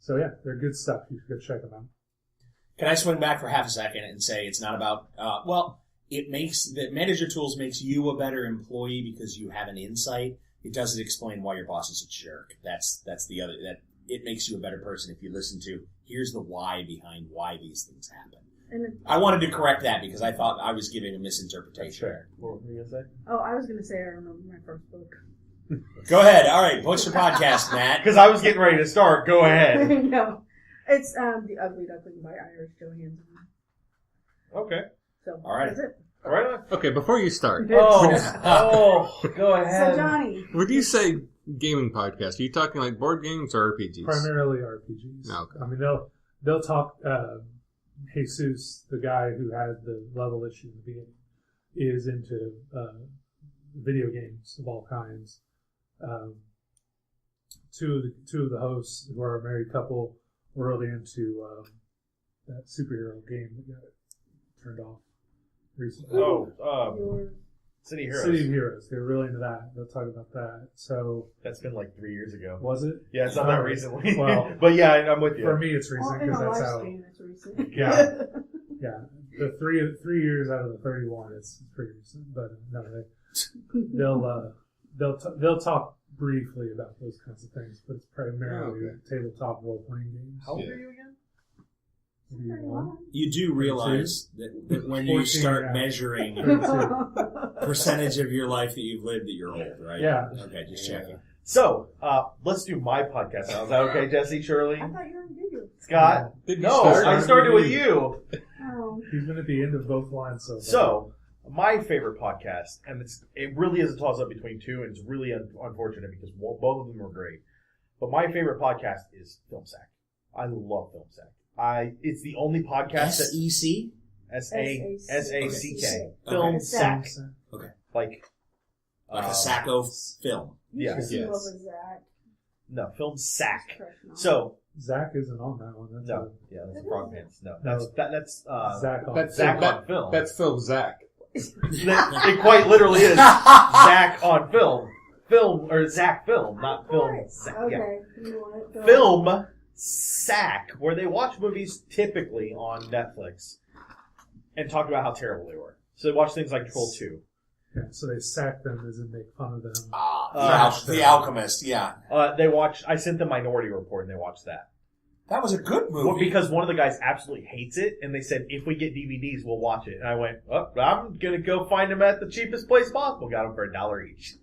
So yeah, they're good stuff. You should go check them out. Can I swing back for half a second and say it's not about, the manager tools makes you a better employee because you have an insight. It doesn't explain why your boss is a jerk. That's the other, that it makes you a better person if you listen to, here's the why behind why these things happen. And I wanted to correct that because I thought I was giving a misinterpretation. Sure. What were you going to say? Oh, I was going to say I remember my first book. Go ahead. All right. What's your podcast, Matt? Because I was getting ready to start. Go ahead. No. It's The Ugly Duckling by Iris Johansson. Okay. So, All right. that's it. All right. On. Okay, before you start, Go ahead. So, Johnny. when you say gaming podcast, are you talking like board games or RPGs? Primarily RPGs. Okay. I mean, they'll talk. Jesus, the guy who had the level issue in the beginning, is into video games of all kinds. Two of the hosts, who are a married couple, were really into that superhero game that got turned off recently. Yours. City Heroes. City of Heroes. They're really into that. They'll talk about that. So That's been like 3 years ago. was it? Yeah, it's not that recently. Well, but yeah, I'm with you. for me, it's recent In because a that's live how. stream, it's recent. Yeah. Yeah, the 3 years out of the 31, it's pretty recent. But no, they'll talk briefly about those kinds of things, but it's primarily tabletop role playing games. How old are you again? 31. You do realize that when you 14, start yeah. measuring 32. percentage of your life that you've lived that you're old, right? Yeah. Okay, just checking. So, let's do my podcast now. Is that okay, Jesse, Shirley? I thought you already did yours. Scott? Did you No, start? I started with you. Oh. He's been at the end of both lines so far. So, my favorite podcast, and it really is a toss-up between two, and it's really unfortunate because both of them are great. But my favorite podcast is Film Sack. I love Film Sack. It's the only podcast that... SEC? S-A-C-K. Okay. Film Okay. Sack. Okay. Like a sack of film. You Yes. should see Yes. what was that. No, Film Sack. Crushing on. So, Zach isn't on that one. That's no. Yeah, that's the Frog Pants. No, that's Zach on. That's Zach on film. That's Phil Zach. It quite literally is Zach on film. Film, or Zach film, not film Sack. Okay. Yeah. You want it? Go Film Sack, where they watch movies typically on Netflix and talk about how terrible they were. So they watch things like Troll 2. Yeah, so they sack them as in make fun of them. The Alchemist, yeah. I sent them Minority Report and they watched that. That was a good movie. Well, because one of the guys absolutely hates it, and they said, if we get DVDs, we'll watch it. And I went, oh, I'm going to go find them at the cheapest place possible. Got them for $1 each.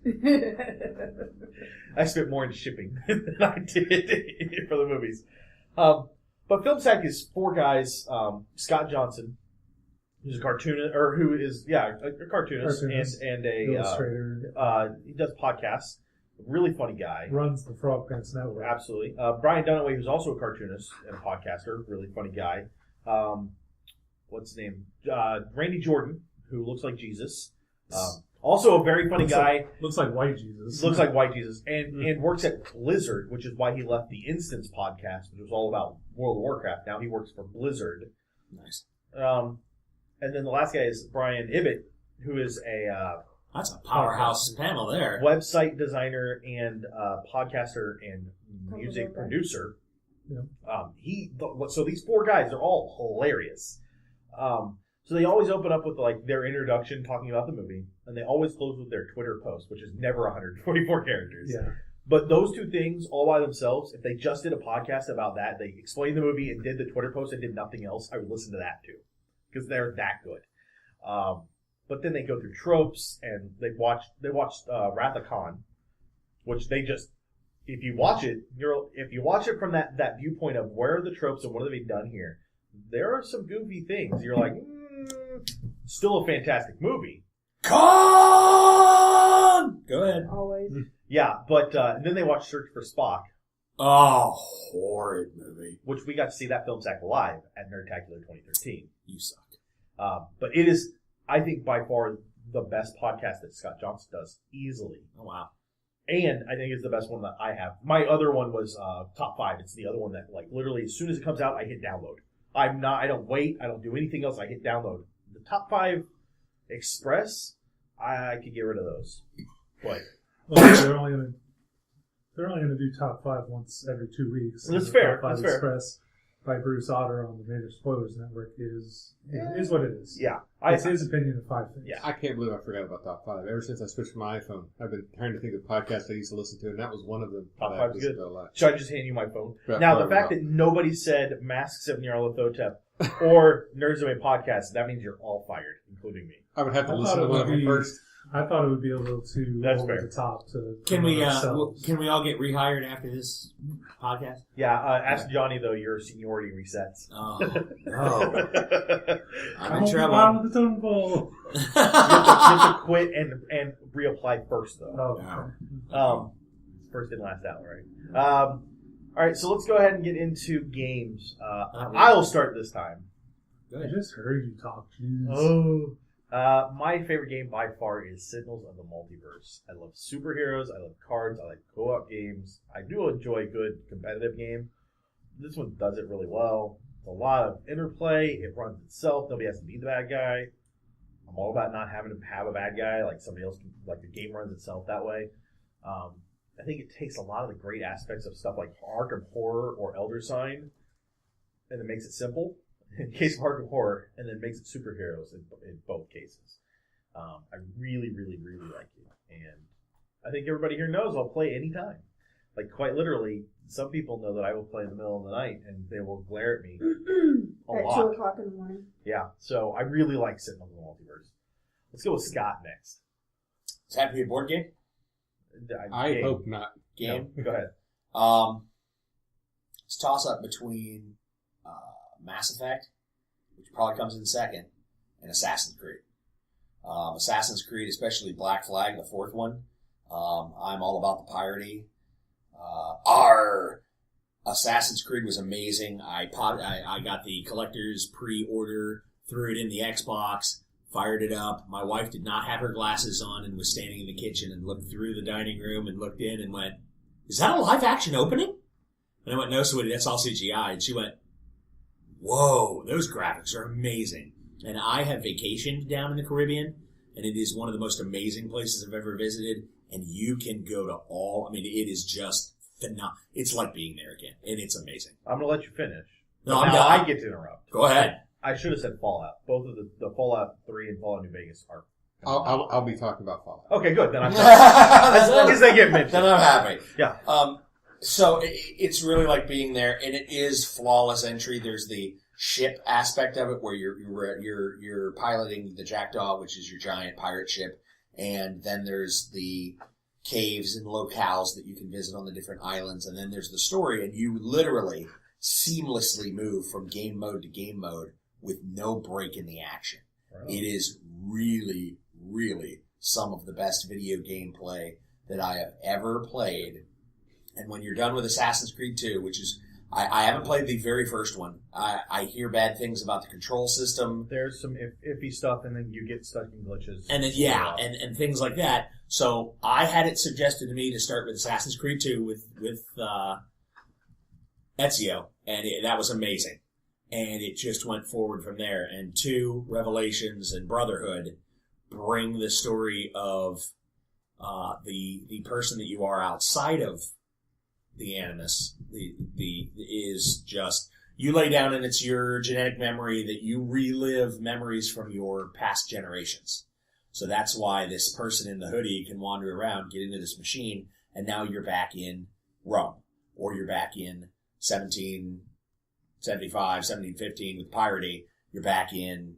I spent more in shipping than I did for the movies. But Film Sack is 4 guys, Scott Johnson, who's a cartoonist, or who is, a cartoonist. And a, illustrator. he does podcasts. Really funny guy. Runs the Frog Pants Network. Absolutely. Brian Dunaway, who's also a cartoonist and a podcaster, really funny guy. What's his name? Randy Jordan, who looks like Jesus. Also a very funny guy. Looks like white Jesus. Looks like white Jesus. And works at Blizzard, which is why he left the Instance podcast, which was all about World of Warcraft. Now he works for Blizzard. Nice. And then the last guy is Brian Ibbett, who is a That's a powerhouse panel there. website designer and podcaster and music producer. Yeah. So these 4 guys are all hilarious. So they always open up with like their introduction talking about the movie, and they always close with their Twitter post, which is never 144 characters. Yeah. But those 2 things all by themselves, if they just did a podcast about that, they explained the movie and did the Twitter post and did nothing else, I would listen to that too. Because they're that good. But then they go through tropes, and they watched Wrath of Khan, which they just, if you watch it from that viewpoint of where are the tropes and what have they done here, there are some goofy things. You're like, still a fantastic movie. Khan! Go ahead. Always. Yeah, but then they watched Search for Spock, Oh, horrid movie. which we got to see that film Zach live at Nerdtacular 2013. You suck. But it is, I think, by far the best podcast that Scott Johnson does, easily. Oh, wow. And I think it's the best one that I have. My other one was Top 5. It's the other one that, like, literally as soon as it comes out, I hit download. I don't wait. I don't do anything else. I hit download. The Top 5 Express, I could get rid of those. But Well, they're only gonna do top 5 once every 2 weeks. That's And fair, Top 5 that's fair. Express by Bruce Otter on the Major Spoilers Network is what it is. yeah, It's his opinion of 5 things. Yeah. I can't believe I forgot about Top 5. Ever since I switched to my iPhone, I've been trying to think of podcasts I used to listen to, and that was one of them. Top that 5 I is listened good. to a lot. Should I just hand you my phone? Yeah, Now, the probably fact not. that nobody said Masks of Nyarlathotep or Nerds Away Podcast, that means you're all fired, including me. I would have to I listen thought to it one of would them be- first. I thought it would be a little too That's over fair. the top to Can we ourselves. can we all get rehired after this podcast? Yeah, ask Johnny, though, your seniority resets. Oh, no. I'm in Bottom trouble. of the totem pole. You have to quit and reapply first, though. Oh, Wow. First and last out, right? All right, so let's go ahead and get into games. I'll start this time. I just heard you talk. Jeez. Oh. My favorite game by far is Signals of the Multiverse. I love superheroes. I love cards. I like co-op games. I do enjoy a good competitive game. This one does it really well. It's a lot of interplay. It runs itself. Nobody has to be the bad guy. I'm all about not having to have a bad guy. Like somebody else, like the game runs itself that way. I think it takes a lot of the great aspects of stuff like Arkham Horror or Elder Sign, and it makes it simple. In the case of Arkham Horror, and then makes it superheroes in both cases. I really, really, really like it. And I think everybody here knows I'll play anytime. Like, quite literally, some people know that I will play in the middle of the night, and they will glare at me a At lot. 2 o'clock in the morning. Yeah, so I really like Signals of the Multiverse. Let's go with Scott next. Does it have to be a board game? I Game. hope not. Game? No, go ahead. It's a toss-up between Mass Effect, which probably comes in second, and Assassin's Creed. Assassin's Creed, especially Black Flag, the fourth one. I'm all about the piratey. Assassin's Creed was amazing. I got the collector's pre-order, threw it in the Xbox, fired it up. My wife did not have her glasses on and was standing in the kitchen and looked through the dining room and looked in and went, "Is that a live-action opening?" And I went, "No, sweetie, that's all CGI." And she went, "Whoa, those graphics are amazing." And I have vacationed down in the Caribbean, and it is one of the most amazing places I've ever visited. And you can go to it is just phenomenal. It's like being there again, and it's amazing. I'm going to let you finish. No, But I'm now done. I get to interrupt. Go ahead. I should have said Fallout. Both of the Fallout 3 and Fallout New Vegas are. I'll be talking about Fallout. Okay, good. Then I'm as long as they get mentioned. Then I'm happy. Yeah. So it's really like being there, and it is flawless entry. There's the ship aspect of it where you're piloting the Jackdaw, which is your giant pirate ship, and then there's the caves and locales that you can visit on the different islands, and then there's the story, and you literally seamlessly move from game mode to game mode with no break in the action. Right. It is really, really some of the best video game play that I have ever played. And when you're done with Assassin's Creed 2, which is, I haven't played the very first one. I hear bad things about the control system. There's some iffy stuff, and then you get stuck in glitches. And then, and things like that. So I had it suggested to me to start with Assassin's Creed 2 with Ezio, and that was amazing. And it just went forward from there. And 2, Revelations and Brotherhood bring the story of the person that you are outside of the Animus. Is just, you lay down and it's your genetic memory that you relive memories from your past generations. So that's why this person in the hoodie can wander around, get into this machine, and now you're back in Rome. Or you're back in 1775, 1715 with piratey. You're back in,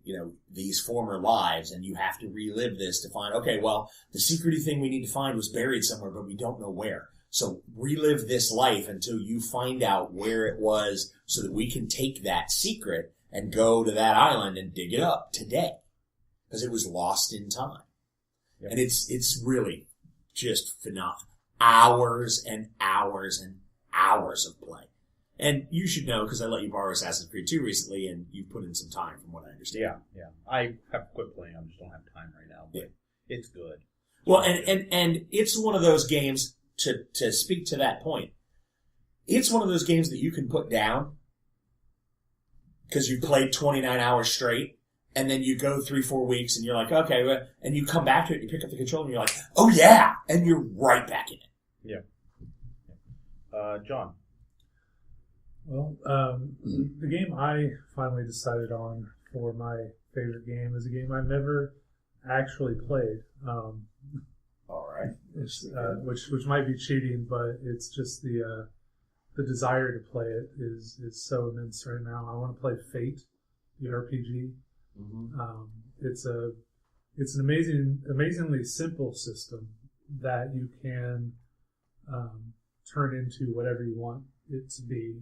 these former lives, and you have to relive this to find, okay, well, the secrety thing we need to find was buried somewhere, but we don't know where. So relive this life until you find out where it was so that we can take that secret and go to that island and dig it up today. Because it was lost in time. Yep. And it's really just phenomenal. Hours and hours and hours of play. And you should know, because I let you borrow Assassin's Creed 2 recently, and you put in some time from what I understand. Yeah. I have quit playing. I just don't have time right now. But it's good. Well, and it's one of those games, to speak to that point, it's one of those games that you can put down because you played 29 hours straight, and then you go 3-4 weeks, and you're like, okay, and you come back to it, you pick up the controller, and you're like, oh yeah, and you're right back in it. Yeah. John. Well, the game I finally decided on for my favorite game is a game I've never actually played. All right. Which might be cheating, but it's just the desire to play it is so immense right now. I want to play Fate, the RPG. Mm-hmm. It's an amazingly simple system that you can turn into whatever you want it to be.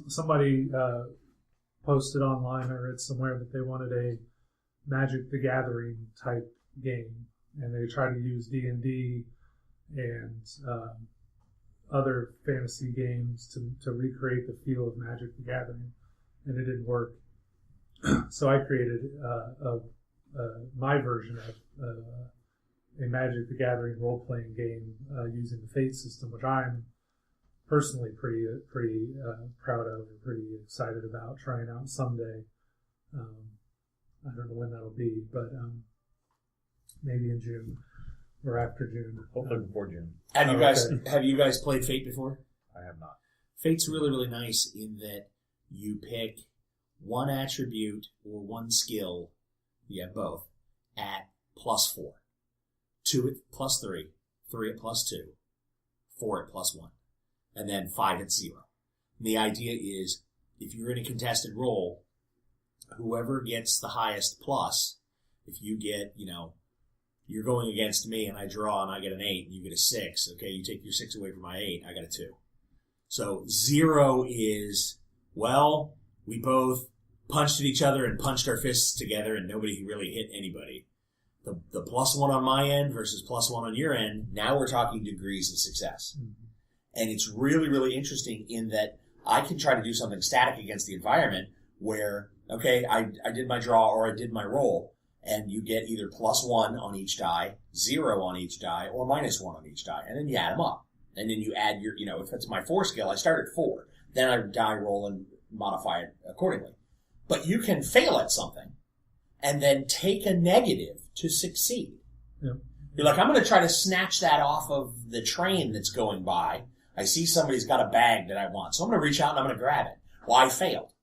Somebody posted online, I read somewhere that they wanted a Magic the Gathering type game, and they try to use D&D and other fantasy games to recreate the feel of Magic the Gathering, and it didn't work. So I created my version of a Magic the Gathering role-playing game using the Fate system, which I'm personally pretty proud of and pretty excited about trying out someday. I don't know when that'll be, but maybe in June or after June. Hopefully before June. Have you guys played Fate before? I have not. Fate's really, really nice in that you pick one attribute or one skill, you have both, at +4. 2 at +3, 3 at +2, 4 at +1, and then 5 at 0. And the idea is, if you're in a contested role, whoever gets the highest plus, if you get, you're going against me and I draw and I get an 8 and you get a 6, okay, you take your 6 away from my 8, I got a 2. So 0 is, well, we both punched at each other and punched our fists together and nobody really hit anybody. The +1 on my end versus +1 on your end, now we're talking degrees of success. Mm-hmm. And it's really, really interesting in that I can try to do something static against the environment where, okay, I did my draw or I did my roll, and you get either +1 on each die, 0 on each die, or -1 on each die, and then you add them up. And then you add your, if it's my 4 skill, I start at 4. Then I die roll and modify it accordingly. But you can fail at something and then take a negative to succeed. Yep. You're like, I'm going to try to snatch that off of the train that's going by. I see somebody's got a bag that I want, so I'm going to reach out and I'm going to grab it. Well, I failed.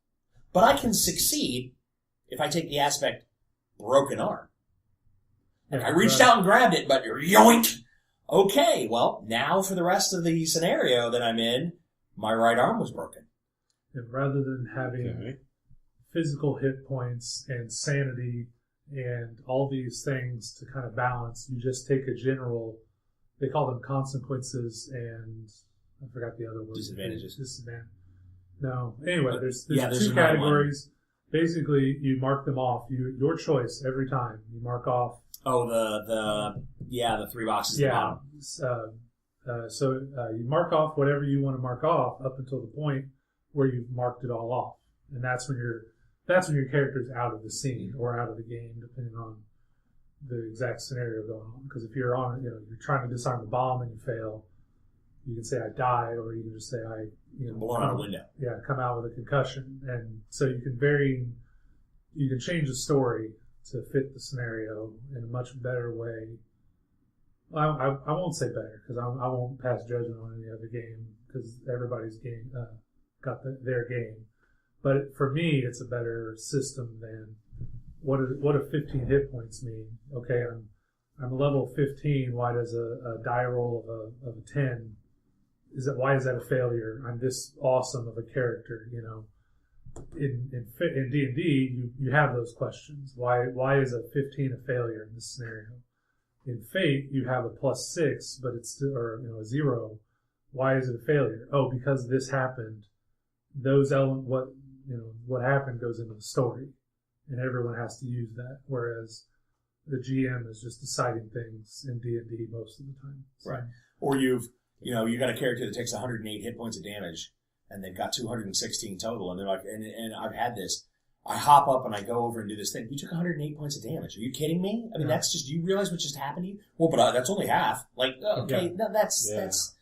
But I can succeed if I take the aspect broken arm. Like, I reached out and grabbed it, but yoink! Okay, well, now for the rest of the scenario that I'm in, my right arm was broken. And rather than having physical hit points and sanity and all these things to kind of balance, you just take a general, they call them consequences and I forgot the other word. Disadvantages. No. Anyway, there's there's 2 categories. Basically, you mark them off. Your choice every time. You mark off. Oh, the 3 boxes at the bottom. So you mark off whatever you want to mark off up until the point where you've marked it all off, and that's when your character's out of the scene or out of the game, depending on the exact scenario going on. Because if you're on, you're trying to disarm the bomb and you fail, you can say I die, or you can just say I blown out a window. Yeah, come out with a concussion, and so you can change the story to fit the scenario in a much better way. Well, I won't say better because I won't pass judgment on any other game because everybody's game got their game. But for me, it's a better system than what do 15 hit points mean? Okay, I'm level 15. Why does a die roll of a 10? Why is that a failure? I'm this awesome of a character, In D&D, you have those questions. Why is a 15 a failure in this scenario? In Fate, you have a +6, but it's still, or a 0. Why is it a failure? Oh, because this happened. Those what happened goes into the story, and everyone has to use that. Whereas the GM is just deciding things in D&D most of the time. So, Right. Or you got a character that takes 108 hit points of damage, and they've got 216 total, and they're like, and I've had this. I hop up and I go over and do this thing. You took 108 points of damage. Are you kidding me? I mean, that's just, do you realize what just happened to you? Well, but that's only half. Like, okay, no, that's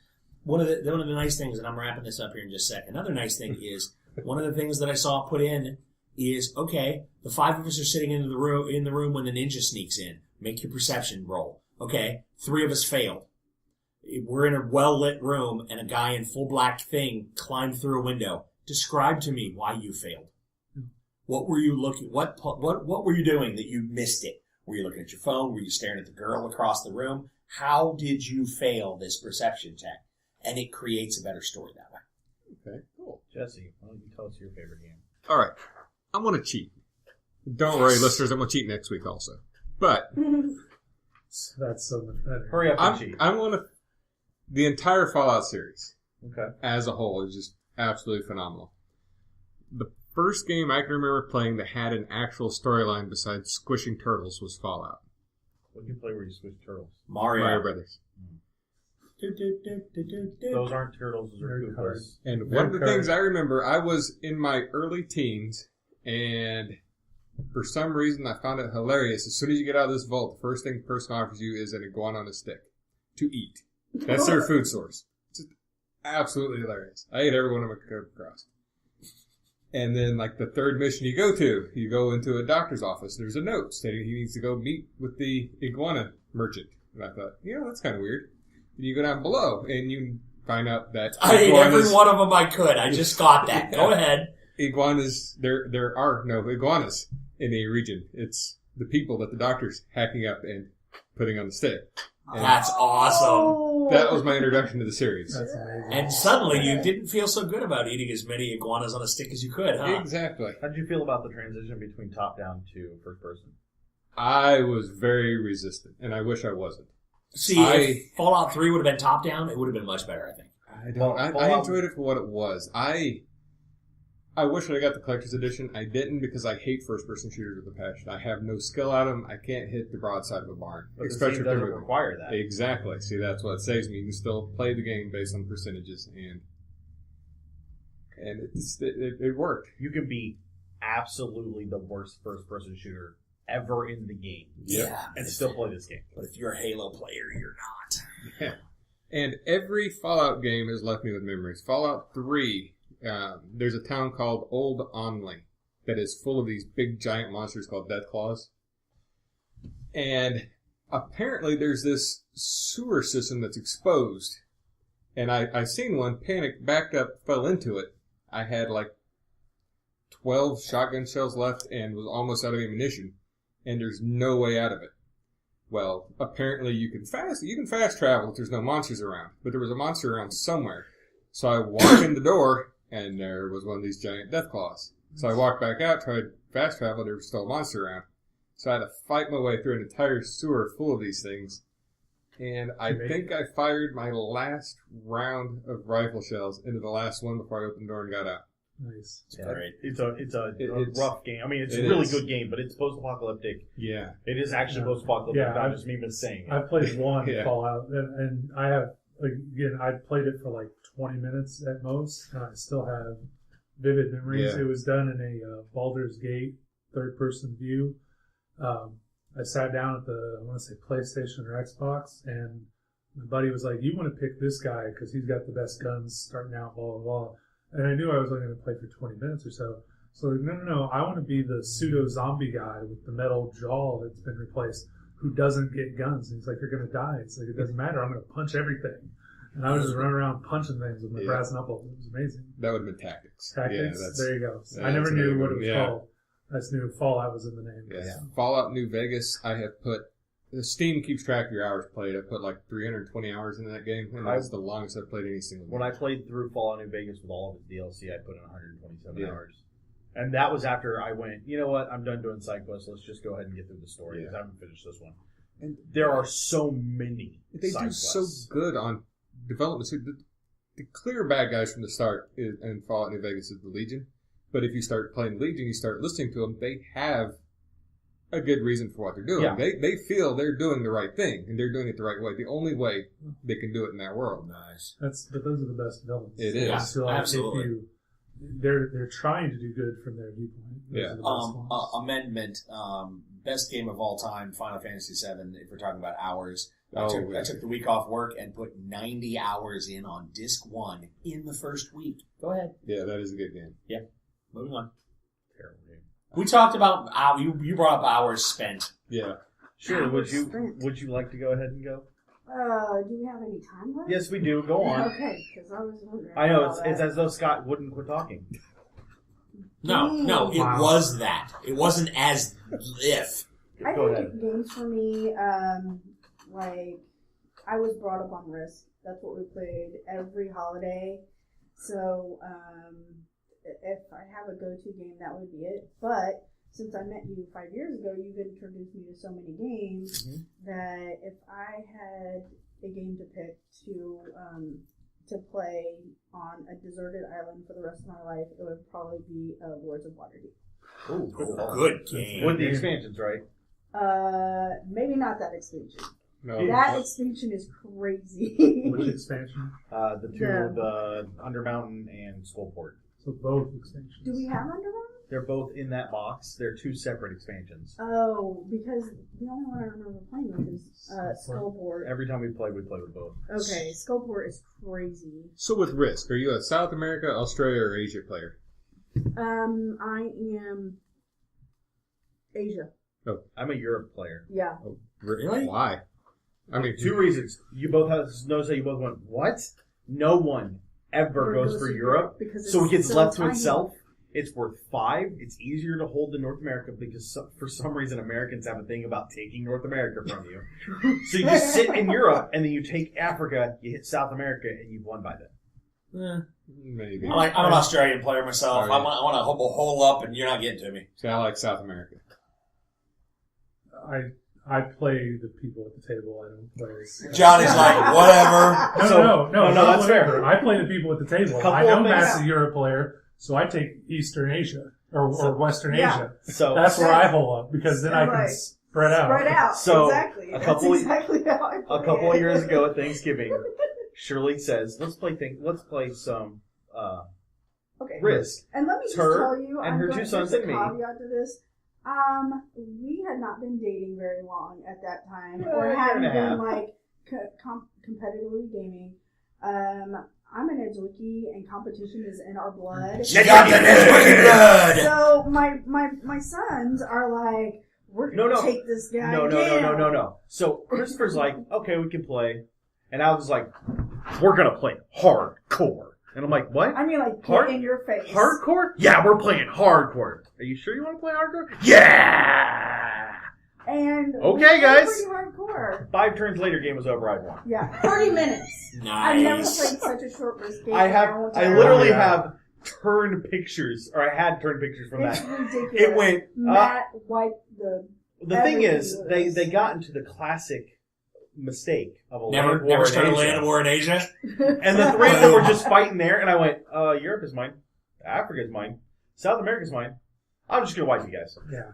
one of the nice things, and I'm wrapping this up here in just a second. Another nice thing is, one of the things that I saw put in is, okay, the 5 of us are sitting in the room when the ninja sneaks in. Make your perception roll. Okay, 3 of us failed. We're in a well-lit room, and a guy in full black thing climbed through a window. Describe to me why you failed. What were you looking? What were you doing that you missed it? Were you looking at your phone? Were you staring at the girl across the room? How did you fail this perception check? And it creates a better story that way. Okay, cool. Jesse, why don't you tell us your favorite game? All right. I'm going to cheat. Don't worry, listeners. I'm going to cheat next week also. But that's so much better. Hurry up and cheat. I'm going to... The entire Fallout series Okay. as a whole is just absolutely phenomenal. The first game I can remember playing that had an actual storyline besides squishing turtles was Fallout. What did you play where you switch turtles? Mario Brothers. Those aren't turtles, those are Koopas. And one of the things I remember, I was in my early teens, and for some reason I found it hilarious. As soon as you get out of this vault, the first thing the person offers you is an iguana on a stick to eat. That's their food source. It's absolutely hilarious. I ate every one of them I could across. And then, like, the third mission you go into a doctor's office. There's a note stating he needs to go meet with the iguana merchant. And I thought, that's kind of weird. And you go down below, and you find out that I ate every one of them I could. I just got that. Go ahead. Iguanas, there are no iguanas in the region. It's the people that the doctor's hacking up and putting on the stick. And that's awesome. That was my introduction to the series. That's amazing. And suddenly you didn't feel so good about eating as many iguanas on a stick as you could, huh? Exactly. How did you feel about the transition between top-down to first-person? I was very resistant, and I wish I wasn't. See, if Fallout 3 would have been top-down, it would have been much better, I think. I enjoyed it for what it was. I wish I got the collector's edition. I didn't because I hate first-person shooters with a passion. I have no skill at them. I can't hit the broadside of a barn. But the game doesn't require that. Exactly. See, that's what saves me. You can still play the game based on percentages, and it worked. You can be absolutely the worst first-person shooter ever in the game. Yeah. And still play this game. But if you're a Halo player, you're not. Yeah. And every Fallout game has left me with memories. Fallout 3... there's a town called Old Onley that is full of these big giant monsters called Deathclaws. And apparently there's this sewer system that's exposed. And I seen one, panicked, backed up, fell into it. I had like 12 shotgun shells left and was almost out of ammunition. And there's no way out of it. Well, apparently you can fast travel if there's no monsters around. But there was a monster around somewhere. So I walked in the door, and there was one of these giant Deathclaws. So I walked back out, tried fast travel, there was still a monster around. So I had to fight my way through an entire sewer full of these things. And I think I fired my last round of rifle shells into the last one before I opened the door and got out. Nice. Yeah, it's a rough game. I mean, it's a really good game, but it's post-apocalyptic. Yeah. It is actually post-apocalyptic. Yeah, not just me saying it. I've played one Yeah. Fallout, and I have, again, I played it for like 20 minutes at most, and I still have vivid memories. Yeah. It was done in a Baldur's Gate third-person view. I sat down at I want to say PlayStation or Xbox, and my buddy was like, you want to pick this guy because he's got the best guns starting out, blah, blah, blah. And I knew I was only going to play for 20 minutes or so. So like, no, I want to be the pseudo-zombie guy with the metal jaw that's been replaced who doesn't get guns. And he's like, you're going to die. It's like, it doesn't matter. I'm going to punch everything. And I was just running around punching things with my brass knuckles. It was amazing. That would have been Tactics. Tactics? Yeah, There you go. I never knew what it was called. I just knew Fallout was in the name. Yeah. Fallout New Vegas, I have put... Steam keeps track of your hours played. I put like 320 hours into that game, and that's the longest I've played any single game. When I played through Fallout New Vegas with all of its DLC, I put in 127 hours. And that was after I went, you know what, I'm done doing side quests. Let's just go ahead and get through the story because I haven't finished this one. And there are so many They side do quests. so good on development. So the clear bad guys from the start in Fallout New Vegas is the Legion. But if you start playing Legion, you start listening to them, they have a good reason for what they're doing. Yeah. They feel they're doing the right thing, and they're doing it the right way. The only way they can do it in that world. Nice. But those are the best villains. It is. I feel like Absolutely. they're trying to do good from their viewpoint. Those Yeah. are the best ones. Amendment. Best game of all time, Final Fantasy VII. If we're talking about hours, I took the week off work and put 90 hours in on disc 1 in the first week. Go ahead. Yeah, that is a good game. Yeah. Moving on. Terrible game. We talked about you brought up hours spent. Yeah. Shirley, would you like to go ahead and go? Do we have any time left? Yes, we do. Go on. Okay, because I was wondering. I know, about it's that. as though Scott wouldn't quit talking. No, it Wow. was that. It wasn't as if. I Go think ahead. games for me, like, I was brought up on Risk. That's what we played every holiday. So, if I have a go-to game, that would be it. But since I met you 5 years ago, you've introduced me to so many games that if I had a game to pick to play on a deserted island for the rest of my life, it would probably be Lords of Waterdeep. Ooh, good call. Good game. With the expansions, right? Maybe not that expansion. No. That expansion is crazy. Which expansion? The two, Yeah. the Undermountain and Skullport. So both expansions. Do we have Underground? They're both in that box. They're two separate expansions. Oh, because the only one I remember playing with is Skullport. Every time we play with both. Okay, Skullport is crazy. So with Risk, are you a South America, Australia, or Asia player? I am Asia. I'm a Europe player. Yeah. Oh, Really? Why? I mean, Two reasons. You both have notice that you both went, what? No one ever goes for to Europe. because So it it's gets so left to tiny. itself. It's worth 5. It's easier to hold than North America because for some reason Americans have a thing about taking North America from you. So you just sit in Europe and then you take Africa, you hit South America, and you've won by then. maybe. I'm an Australian player myself. All right. I want to hole up, and you're not getting to me. See, I like South America. I play the people at the table. I don't play. Johnny's like, whatever. No, no, not that's fair. whatever. I play the people at the table. Couple I know of Matt's things- a Europe player, so I take Eastern Asia or Western Yeah. Asia. So That's where I hole up because then I can Right. spread out. Spread out. So, exactly. a That's couple- exactly how I play a couple it. of years ago at Thanksgiving, Shirley says, "Let's play some Okay. Risk." And let me just Her tell you, and I'm her going, two sons there's a and me. caveat to this. We had not been dating very long at that time, Yeah, or a year hadn't and a been half. like competitively gaming. I'm an Edgewiki, and competition is in our blood. She got the Nesquik blood. So my sons are like, we're gonna No. take this guy No. down. So Christopher's like, "Okay, we can play," and I was like, "We're gonna play hardcore." And I'm like, "What? I mean, like, Hard- get in your face. Hardcore? Yeah, we're playing hardcore. Are you sure you want to play hardcore? Yeah." And Okay, we played guys. pretty hardcore. 5 turns later, game was over. I won. Yeah, 30 minutes. I've never played Nice. such a short Risk game. I in my whole I entire literally life. have turn pictures, or I had turn pictures from It's that. ridiculous. It went. Matt wiped the. The thing is, everything they was- got into the classic mistake of a Never land war in started a Asia. land war in Asia. And the 3 of them were just fighting there, and I went, Europe is mine, Africa is mine, South America is mine. I'm just gonna wipe you guys. Yeah.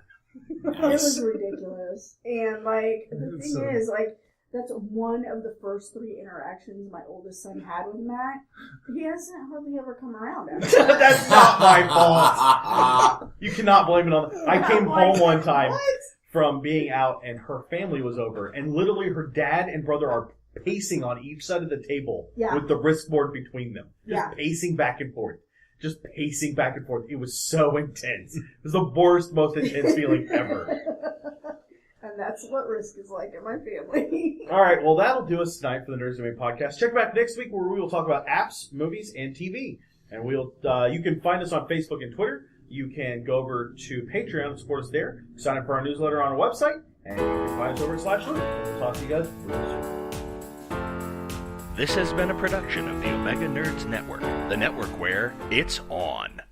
It was ridiculous. And, like, the It's thing is, like, that's one of the first 3 interactions my oldest son had with Matt. He hasn't hardly ever come around after that. That's not my fault. You cannot blame it on. I came I'm like, home one time What? from being out, and her family was over, and literally her dad and brother are pacing on each side of the table Yeah. with the wrist board between them, just Yeah. pacing back and forth. Just pacing back and forth. It was so intense. It was the worst, most intense feeling ever. And that's what Risk is like in my family. All right, well, that'll do us tonight for the Nerds Domain podcast. Check back next week where we will talk about apps, movies, and TV. And we'll you can find us on Facebook and Twitter. You can go over to Patreon and support us there. Sign up for our newsletter on our website, and you can find us over at /Luke. We'll talk to you guys real soon. This has been a production of the Omega Nerds Network, the network where it's on.